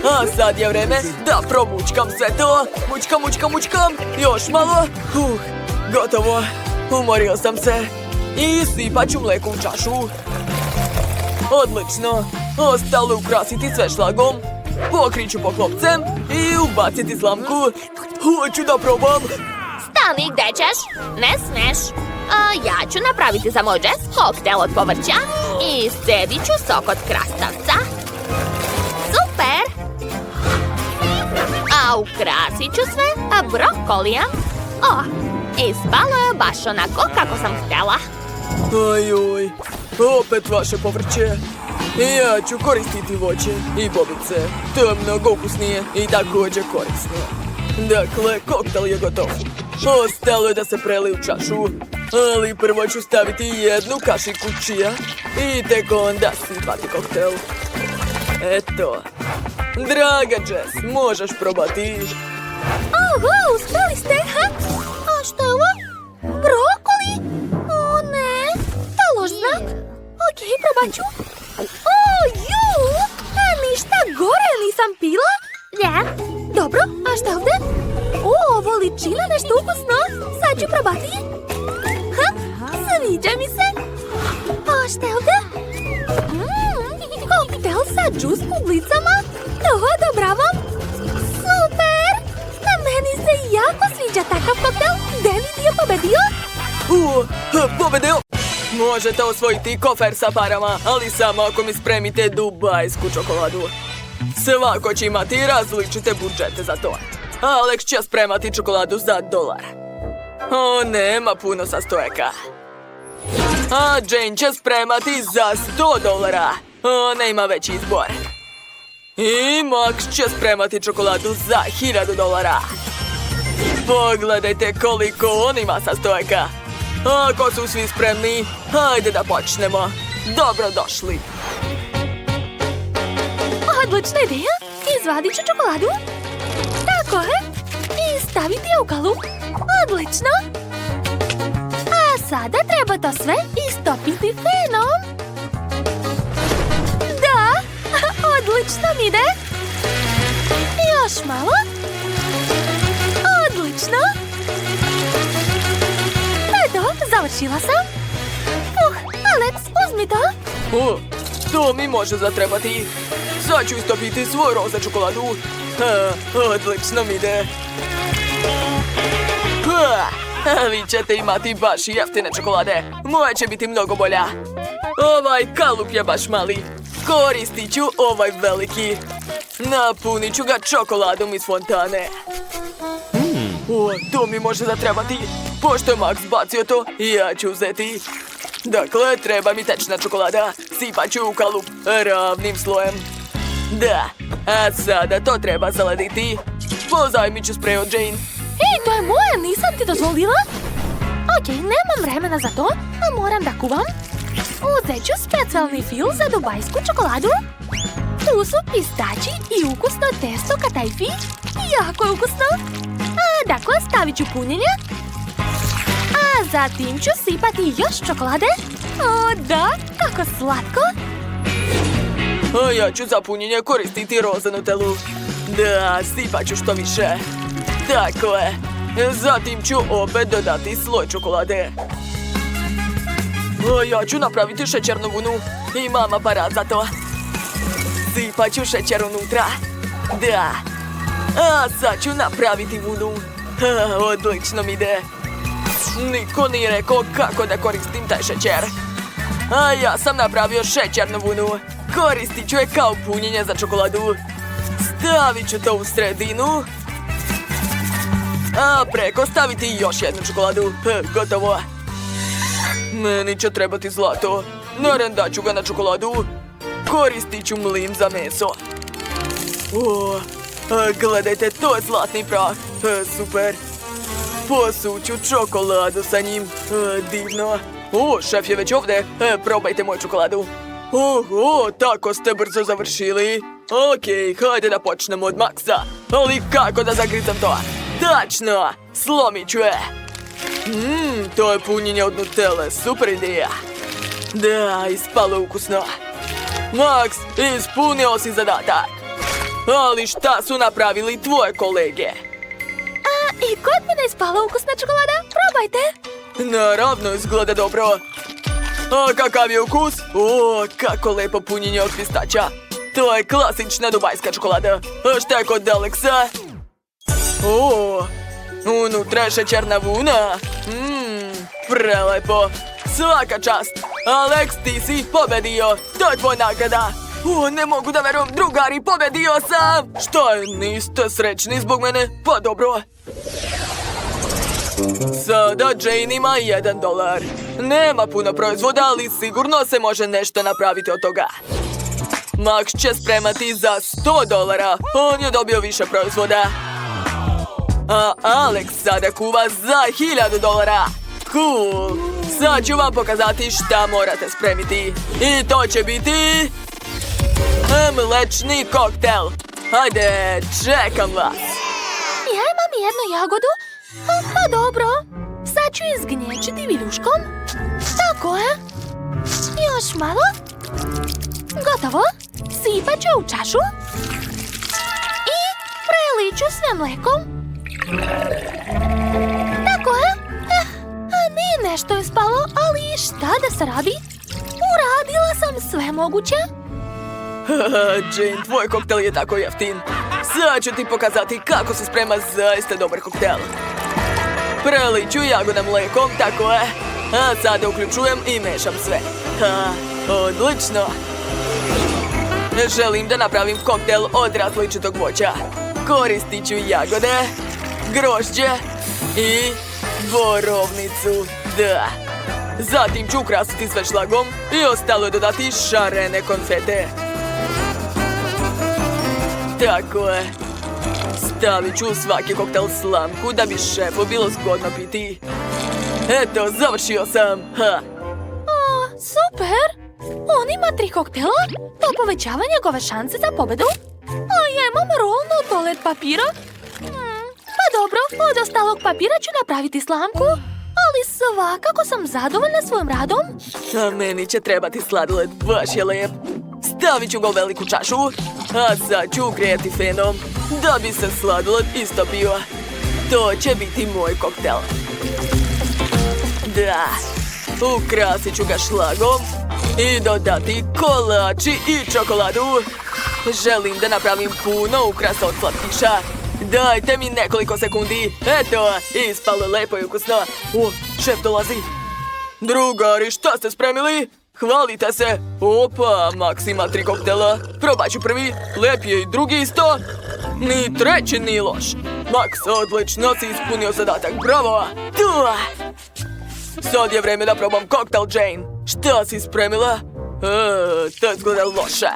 C: A sad je vreme da promučkam sve to. Mučkam. Još malo. Gotovo. Umorio sam se. I sipat ću mlijeko u čašu. Odlično. Ostalo ukrasiti sve šlagom. Pokrit ću poklopcem i ubaciti slamku. Hoću da probam.
E: Stani, gde ćeš? Ne smeš. Ja ću napraviti za moj Jess koktel od povrća i scedit ću sok od krastavca. Super! A ukrasit ću sve brokolijem. Ispalo je baš onako kako sam htjela.
C: Ajoj, opet vaše povrće. Ja ću koristiti voće i bobice. To je mnogo ukusnije i također korisno. Dakle, koktel je gotov. Ostalo je da se preli u čašu. Ali prvo ću staviti jednu kašiku čija i tek onda sipati koktel. Eto. Draga Jess, možeš probati.
A: Uspjeli ste, A što je ovo? Brokoli? O ne, to je loš znak. Okej, probat ću. Ništa gore nisam pila. Dobro, a šta je ovdje? Ovo liči na nešto ukusno. Sad ću probati. Sviđa mi se. A šta je ovdje? Koktel sa džus kuglicama. To odobravam. Super! Na meni se jako sviđa takav koktel. David je pobedio.
C: Pobedio! Možete osvojiti kofer sa parama, ali samo ako mi spremite dubajsku čokoladu. Svako će imati različite budžete za to. Alex će spremati čokoladu za $1. Nema puno sastojaka. A Jane će spremati za $100. Ona ima veći izbor. I Max će spremati čokoladu za $1000. Pogledajte koliko on ima sastojaka. Ako su svi spremni, hajde da počnemo. Dobrodošli.
A: Odlična ideja. Izvadit ću čokoladu. Tako je. I staviti je u kalup. Odlično. A sada treba to sve istopiti fenom. Da, odlično mi ide. Još malo. Odlično. Eto, završila sam. Alex, uzmi to.
C: To mi može zatrebati. Sad ću istopiti svoju roza čokoladu. Odlično mi ide. Vi ćete imati baš jeftine čokolade. Moja će biti mnogo bolja. Ovaj kalup je baš mali. Koristit ću ovaj veliki. Napunit ću ga čokoladom iz fontane. O, to mi može zatrebati. Pošto je Max bacio to, ja ću uzeti. Dakle, treba mi tečna čokolada. Sipat ću u kalup ravnim slojem. Da, a sada to treba zalediti. Pozajmit ću sprej od Jane.
A: Ej, to je moje, nisam ti dozvolila. Okej, nemam vremena za to, a moram da kuvam. Uzet ću specijalni fil za dubajsku čokoladu. Tu su pistači i ukusno testo katajfi. Jako je ukusno. Dakle, stavit ću punjenje. A zatim ću sipati još čokolade. O, da, kako slatko.
C: A ja ću za punjenje koristiti roza Nutellu. Da, sipat ću što više. Tako je. Zatim ću opet dodati sloj čokolade. A ja ću napraviti šećernu vunu. Imam aparat za to. Sipat ću šećer unutra. Da. A sad ću napraviti vunu. Odlično mi ide. Niko nije rekao kako da koristim taj šećer. A ja sam napravio šećernu vunu. Koristit ću je kao punjenje za čokoladu. Stavit ću to u sredinu. A preko staviti još jednu čokoladu. Gotovo. Meni će trebati zlato. Narendat ću ga na čokoladu. Koristit ću mlin za meso. O, gledajte, to je zlatni prah. Super. Posuću čokoladu sa njim. Divno. O, šef je već ovdje. Probajte moju čokoladu. Oho, tako ste brzo završili. Okej, hajde da počnemo od Maxa. Ali kako da zagrizam to? Tačno, slomit ću je. To je punjenje od Nutelle, super ideja. Da, ispalo ukusno. Max, ispunio si zadatak. Ali šta su napravili tvoje kolege?
A: I kod mene ispala ukusna čokolada, probajte.
C: Naravno, izgleda dobro. A kakav je ukus? O, kako lepo punjenje od pistaća. To je klasična dubajska čokolada. A šta je kod Alexa? O, unutra je šećerna vuna. Prelepo. Svaka čast. Alex, ti si pobedio. To je tvoj nagrada. O, ne mogu da verujem, drugari, pobedio sam. Šta je, niste srećni zbog mene? Pa dobro. Sada Jane ima $1. Nema puno proizvoda, ali sigurno se može nešto napraviti od toga. Max će spremati za $100. On je dobio više proizvoda. A Alex sada kuva za $1000. Cool. Sad ću vam pokazati šta morate spremiti. I to će biti... mlečni koktel. Hajde, čekam vas.
A: Ja imam jednu jagodu. Pa dobro. Sad ću izgnječiti viljuškom. Tako je. Još malo. Gotovo. Sipat ću u čašu. I preliću sve mlekom. Tako je. Nije nešto ispalo, ali šta da se radi? Uradila sam sve moguće.
C: Jane, tvoj koktel je tako jeftin. Sad ću ti pokazati kako se sprema zaista dobar koktel. Preliću jagoda mlekom, tako je. A sada uključujem i mešam sve. Odlično. Želim da napravim koktel od različitog voća. Koristit ću jagode, grožđe i borovnicu. Da. Zatim ću ukrasiti sve šlagom i ostalo je dodati šarene konfete. Tako je. Stavit ću u svaki koktel slamku da bi šefu bilo zgodno piti. Eto, završio sam.
A: Super! On ima 3 koktela. To povećava njegove šanse za pobedu. A ja imam rolnu toalet papira. Pa dobro, od ostalog papira ću napraviti slamku. Ali svakako sam zadovoljna svojim radom.
C: A meni će trebati sladoled, baš je lep. Stavit ću ga u veliku čašu, a sad ću ugrijati fenom da bi se sladoled istopio. To će biti moj koktel. Da, ukrasit ću ga šlagom i dodati kolači i čokoladu. Želim da napravim puno ukrasa od slatkiša. Dajte mi nekoliko sekundi. Eto, ispalo lepo i ukusno. O, šef dolazi. Drugari, šta ste spremili? hvalite se. Opa, Max ima 3 koktela. Probat ću prvi, lep je i drugi isto. Ni treći ni loš. Max, odlično si ispunio zadatak, bravo. Sad je vreme da probam koktel, Jane. Šta si spremila? To izgleda loše.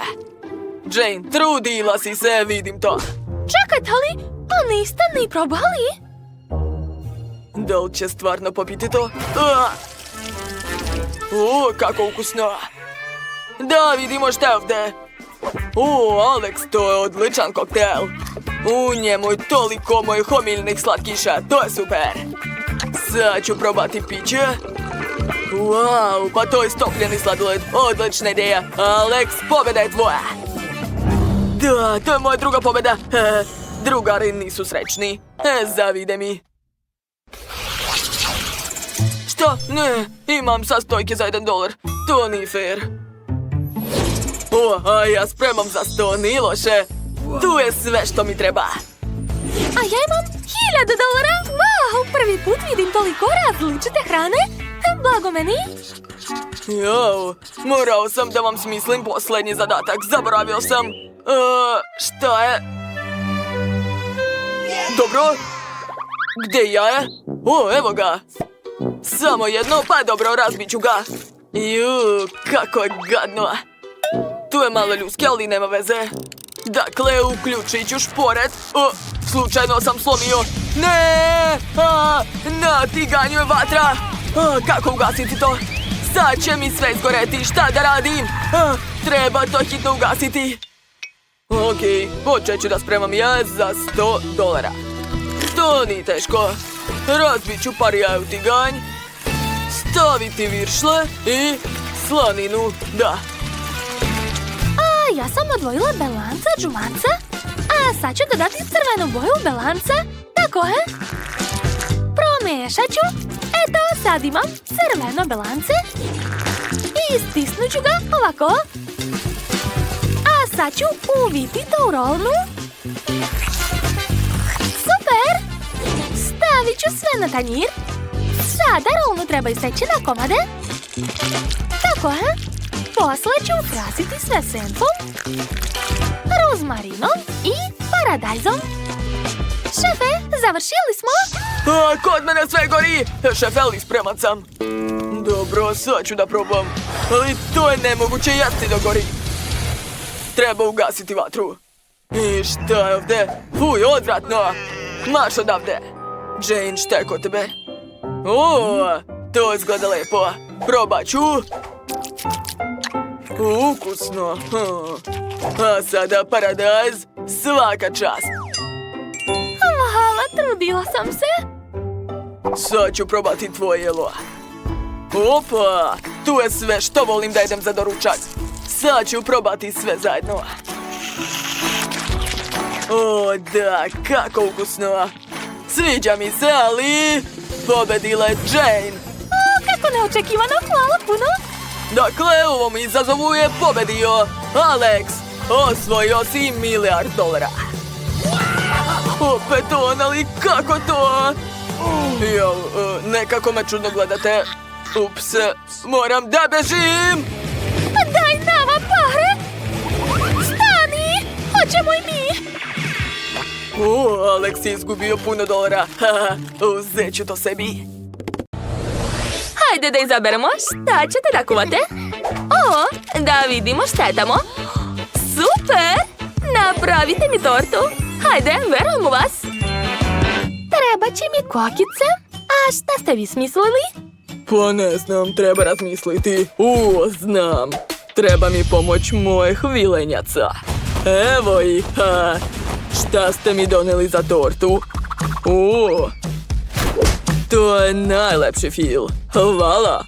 C: Jane, trudila si se, vidim to.
A: Čekajte li, pa niste ni probali?
C: Da li će stvarno popiti to? Kako ukusno. Da, vidimo šta je ovdje. Alex, to je odličan koktel. U njemu je toliko mojih omiljnih slatkiša, to je super. Sad ću probati piće. Wow, pa to je stopljeni sladoled, odlična ideja. Alex, pobjeda je tvoja. Da, to je moja druga pobjeda. Drugari nisu srećni. Zavide mi. Što? Ne, imam sastojke za $1. To nije fair. A ja spremam za 100, nije loše. Tu je sve što mi treba.
A: A ja imam $1000. Wow, prvi put vidim toliko različite hrane. Blago meni.
C: Jo, morao sam da vam smislim posljednji zadatak. Zaboravio sam. Šta je? Dobro. Gdje ja je? Evo ga. Samo jedno, pa dobro, razbit ću ga. Kako je gadno. Tu je malo ljuske, ali nema veze. Dakle, uključit ću šporet. Slučajno sam slomio. Ne! Na tiganju je vatra. Kako ugasiti to? Sad će mi sve izgoreti, šta da radim? Treba to hitno ugasiti. Okej, počet ću da spremam jaz za $100. To nije teško. Razbit ću par jaja u tiganj. Staviti viršle i slaninu, da.
A: Ja sam odvojila belanca, džumanca, a sad ću dodati crvenu boju belanca, tako je. Promiješat ću, eto sad imam crveno belance i stisnut ću ga ovako. A sad ću uviti to u rolnu. Super! Stavit ću sve na tanjir. Sada rolnu treba iseći na komade. Tako je. Posle ću ukrasiti sve senfom, rozmarinom i paradajzom. Šefe, završili smo?
C: Kod mene sve gori! Šefe, ali spreman sam. Dobro, sad ću da probam. Ali to je nemoguće jesti da gori. Treba ugasiti vatru. I šta je ovdje? Fuj, odvratno! Marš odavde! Jane, šta je kod tebe? To izgleda lepo. Probat ću. Ukusno. A sada paradajz, svaka čast.
A: Hvala, trudila sam se.
C: Sad ću probati tvoje jelo. Opa, tu je sve što volim da jedem za doručak. Sad ću probati sve zajedno. Da, kako ukusno. Sviđa mi se, ali pobedila je Jane.
A: Kako neočekivano, hvala puno.
C: Dakle, u ovom izazovu je pobedio Alex. Osvojio si $1 milijard. Opet on, ali kako to? Nekako me čudno gledate. Ups, moram da bežim.
A: Daj nama pare. Stani, hoćemo i mi.
C: Alex je izgubio puno $. Uzet ću to sebi.
E: Hajde da izaberemo šta ćete da kuvate. Da vidimo šta je tamo. Super! Napravite mi tortu. Hajde, verujem u vas.
A: Treba će mi kokice. A šta ste vi smislili?
C: Pa ne znam, treba razmisliti. Znam. Treba mi pomoć mojih vilenjaca. Evo ih. Šta ste mi doneli za tortu? To je najlepši fil. Hvala.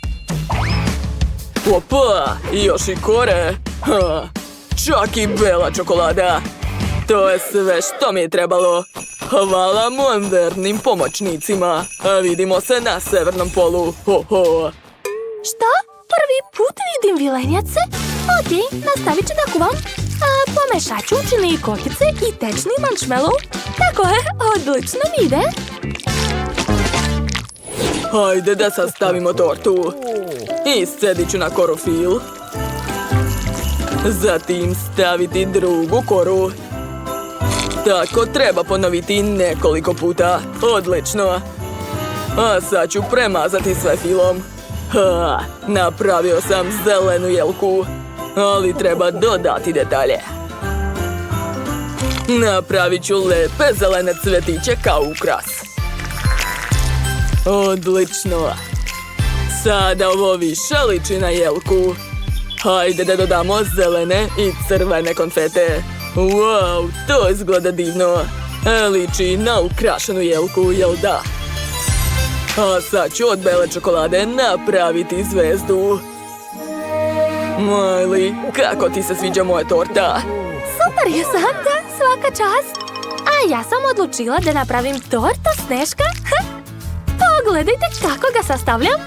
C: Opa, još i kore. Čak i bela čokolada. To je sve što mi je trebalo. Hvala mojim vernim pomoćnicima. Vidimo se na severnom polu.
A: Što? Prvi put vidim vilenjace? Okej, nastavit ću da kuvam. Pomešat ću učini kokice i tečni marshmallow. Tako je, odlično mi ide.
C: Hajde da sastavimo tortu. i sjedit ću na korofil. Zatim staviti drugu koru. Tako treba ponoviti nekoliko puta. Odlično. A sad ću premazati sve filom. Ha, napravio sam zelenu jelku, ali treba dodati detalje. Napravit ću lepe zelene cvetiće kao ukras. Odlično. Sada ovo više liči na jelku. Hajde da dodamo zelene i crvene konfete. Wow, to izgleda divno. Liči na ukrašenu jelku, jel da? A sad ću od bele čokolade napraviti zvezdu. Miley, kako ti se sviđa moja torta?
A: Super je, Santa, svaka čast. A ja sam odlučila da napravim tortu Sneška. Pogledajte kako ga sastavljam.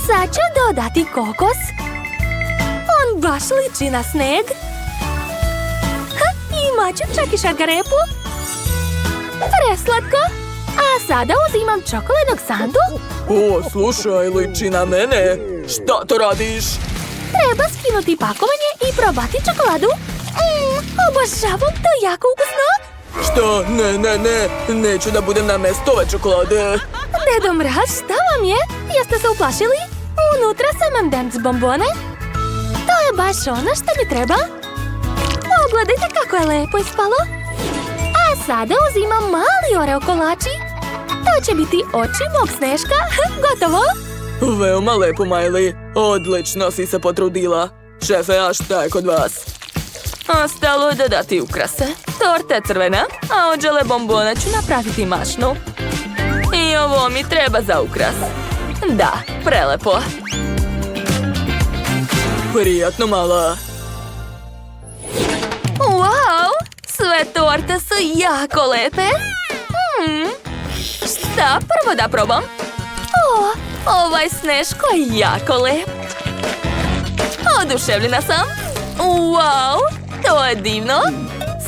A: Sad ću dodati kokos. On baš liči na sneg. Imat ću čak i šargarepu. Preslatko. A sada uzimam čokoladnog sandu.
C: O, slušaj, liči na mene. Šta to radiš?
A: Treba skinuti pakovanje i probati čokoladu. Obožavam, to je jako ukusno.
C: Šta? Ne. Neću da budem na mesto ove čokolade.
A: Dedo Mraz, šta vam je? Jeste se uplašili? Unutra sam M&M's bombone. To je baš ono što mi treba. Pogledajte kako je lepo ispalo. A sada uzimam mali oreo kolači. To će biti oči mog Sneška. Gotovo.
C: Veoma lepo, Miley. Odlično si se potrudila. Šefe, a šta je kod vas?
E: Ostalo je dodati ukrase. Torta je crvena, a od žele bombona ću napraviti mašnu. I ovo mi treba za ukras. Da, prelepo.
C: Prijatno, mala.
E: Wow, sve torte su jako lepe. Šta prvo da probam? O, ovaj Sneško je jako lep. Oduševljena sam. Wow, to je divno.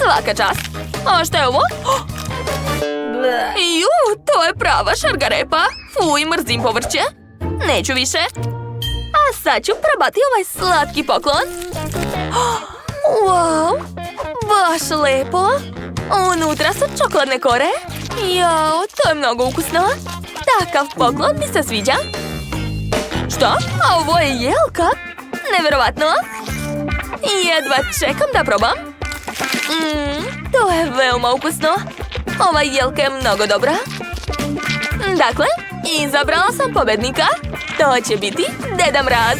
E: Svaka čast. A šta je ovo? Ju, to je prava šargarepa. Fuj, mrzim povrće. Neću više. A sad ću probati ovaj slatki poklon. Wow, baš lepo. Unutra su čokoladne kore. Jao, to je mnogo ukusno. Takav poklon mi se sviđa. Šta? A ovo je jelka? Nevjerovatno. Jedva čekam da probam. To je veoma ukusno. Ova jelka je mnogo dobra. Dakle, izabrala sam pobednika. To će biti Deda Mraz.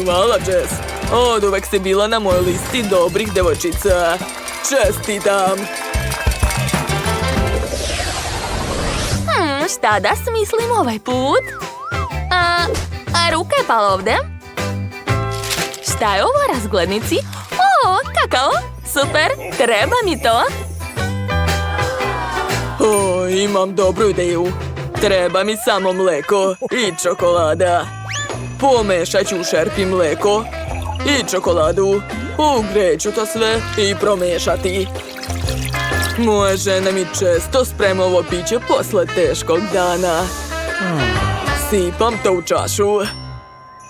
C: Hvala, Jess. Od uvek si bila na mojoj listi dobrih devojčica. Čestitam.
E: Šta da smislim ovaj put? A ruka je pala ovde. Šta je ovo u razglednici? O, kakao. Super, treba mi to.
C: O, imam dobru ideju. Treba mi samo mleko i čokolada. Pomešat ću u šerpi mleko i čokoladu. Ugreću to sve i promešati. Moja žena mi često sprema ovo piće posle teškog dana. Sipam to u čašu.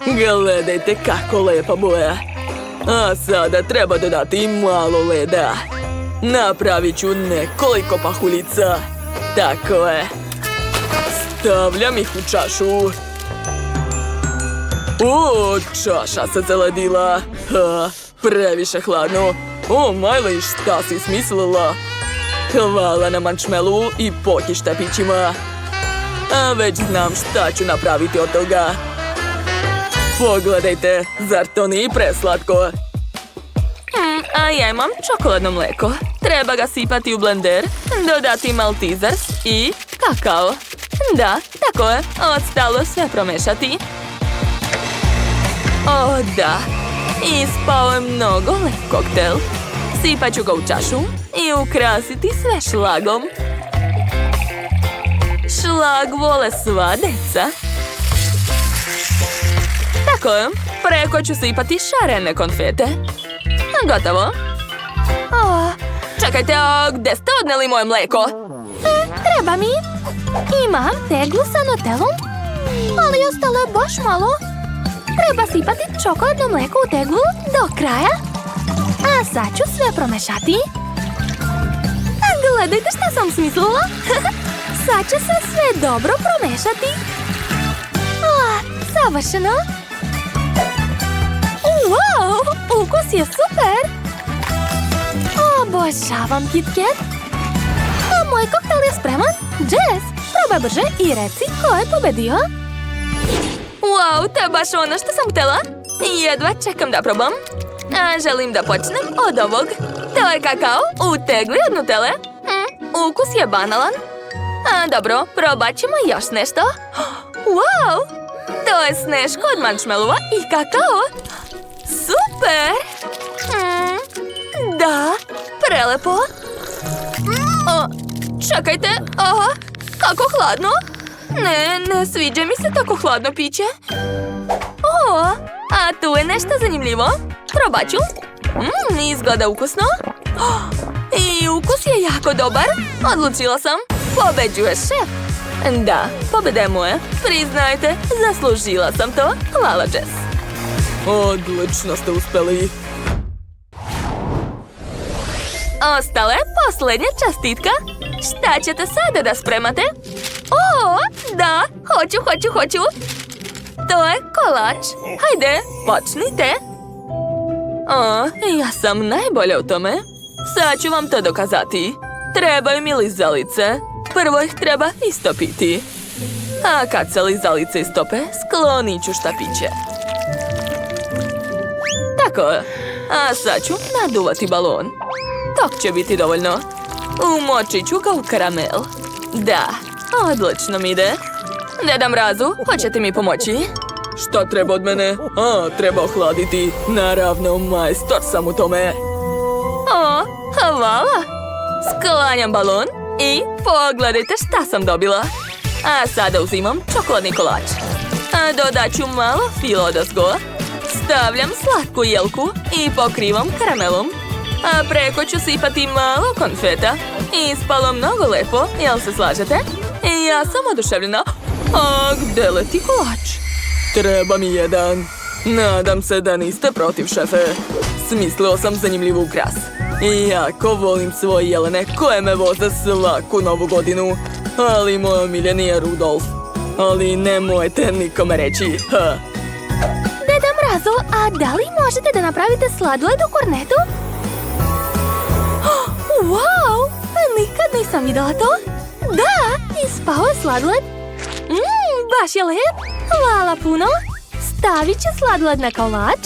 C: Gledajte kako lepa boja. A sada treba dodati malo leda. Napravit ću nekoliko pahuljica. Tako je. Stavljam ih u čašu. O, čaša se zaledila. Previše hladno. O, Miley, šta si smislila? Hvala na mančmelu i poki štapićima. A već znam šta ću napraviti od toga. Pogledajte, zar to nije preslatko?
E: A ja imam čokoladno mleko. Treba ga sipati u blender, dodati maltizers i kakao. Da, tako je. Ostalo sve promešati. O, da. Ispao je mnogo lep koktel. Sipat ću ga u čašu i ukrasiti sve šlagom. Šlag vole sva deca. Tako je. Preko ću sipati šarene konfete. Gotovo. Čekajte, a gde ste odneli moje mleko?
A: Treba mi. Imam teglu sa nutelom, ali ostalo je baš malo. Treba sipati čokoladno mlijeko u teglu do kraja. A sad ću sve promešati. Gledajte šta sam smislila. Sad će se sve dobro promešati. Savršeno. Wow, ukus je super. Obožavam KitKat. A moj koktel je spreman. Jess, probaj brže i reci ko je pobedio.
E: Wow, to je baš ono što sam htjela. Jedva čekam da probam. A želim da počnem od ovog. To je kakao u tegli od Nutelle. Ukus je banalan. A dobro, probat ćemo još nešto. Wow, to je sneško od marshmallova i kakao. Super! Da, prelepo. Čekajte, kako hladno. Ne sviđa mi se tako hladno piće. A tu je nešto zanimljivo. Probat ću. Izgleda ukusno. I ukus je jako dobar. Odlučila sam. Pobeđuje šef. Da, pobjeda je moja. Priznajte, zaslužila sam to. Hvala, Jess.
C: Odlično ste uspeli.
E: Ostala je posljednja čestitka. Šta ćete sada da spremate? Da, hoću. To je kolač. Hajde, počnite. Ja sam najbolja u tome. Sad ću vam to dokazati. Trebaju mi lizalice. Prvo ih treba istopiti. A kad se lizalice istope, sklonit ću štapiće. Tako, a sad ću naduvati balon. Tok će biti dovoljno. Umočit ću ga u karamel. Da, odlično mi ide. Deda Mrazu, hoćete mi pomoći?
C: Šta treba od mene? Treba ohladiti. Naravno, majstor sam u tome.
E: Hvala. Sklanjam balon i pogledajte šta sam dobila. A sada uzimam čokoladni kolač. A dodat ću malo filo odozgo. Stavljam slatku jelku i pokrivam karamelom. A preko ću sipati malo konfeta. Ispalo mnogo lepo, jel se slažete? I ja sam oduševljena. A gde leti kolač?
C: Treba mi jedan. Nadam se da niste protiv, šefe. Smislio sam zanimljivu ukras. I jako volim svoje jelene koje me voze svaku novu godinu. Ali moj omiljeni je Rudolf. Ali nemojte nikome reći.
A: Deda Mrazo, a da li možete da napravite sladoled u kornetu? Wow, nikad nisam videla to. Da, ispao je sladoled. Baš je lep. Hvala puno. Stavit ću sladoled na kolač,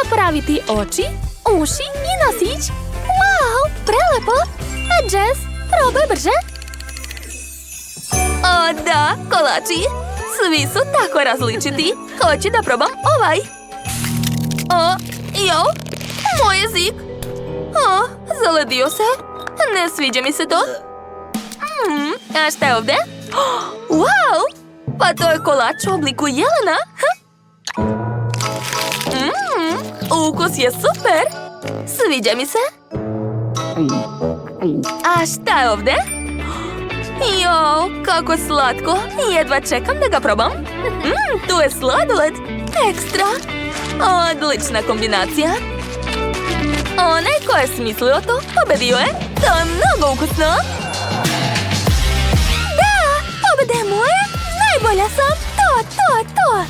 A: napraviti oči, uši i nosić. Wow, prelepo. A Jess, probaj brže.
E: Da, kolači. Svi su tako različiti. Hoću da probam ovaj. Moj jezik. Zaledio se. Ne sviđa mi se to. A šta je ovdje? Wow, pa to je kolač u obliku jelena. Ukus je super. Sviđa mi se. A šta je ovdje? Kako slatko. Jedva čekam da ga probam. Tu je sladoled. Ekstra. Odlična kombinacija. Onaj ko je smislio to, pobedio je. To je mnogo ukusno.
A: Da, pobeda je moja. Najbolja sam. To.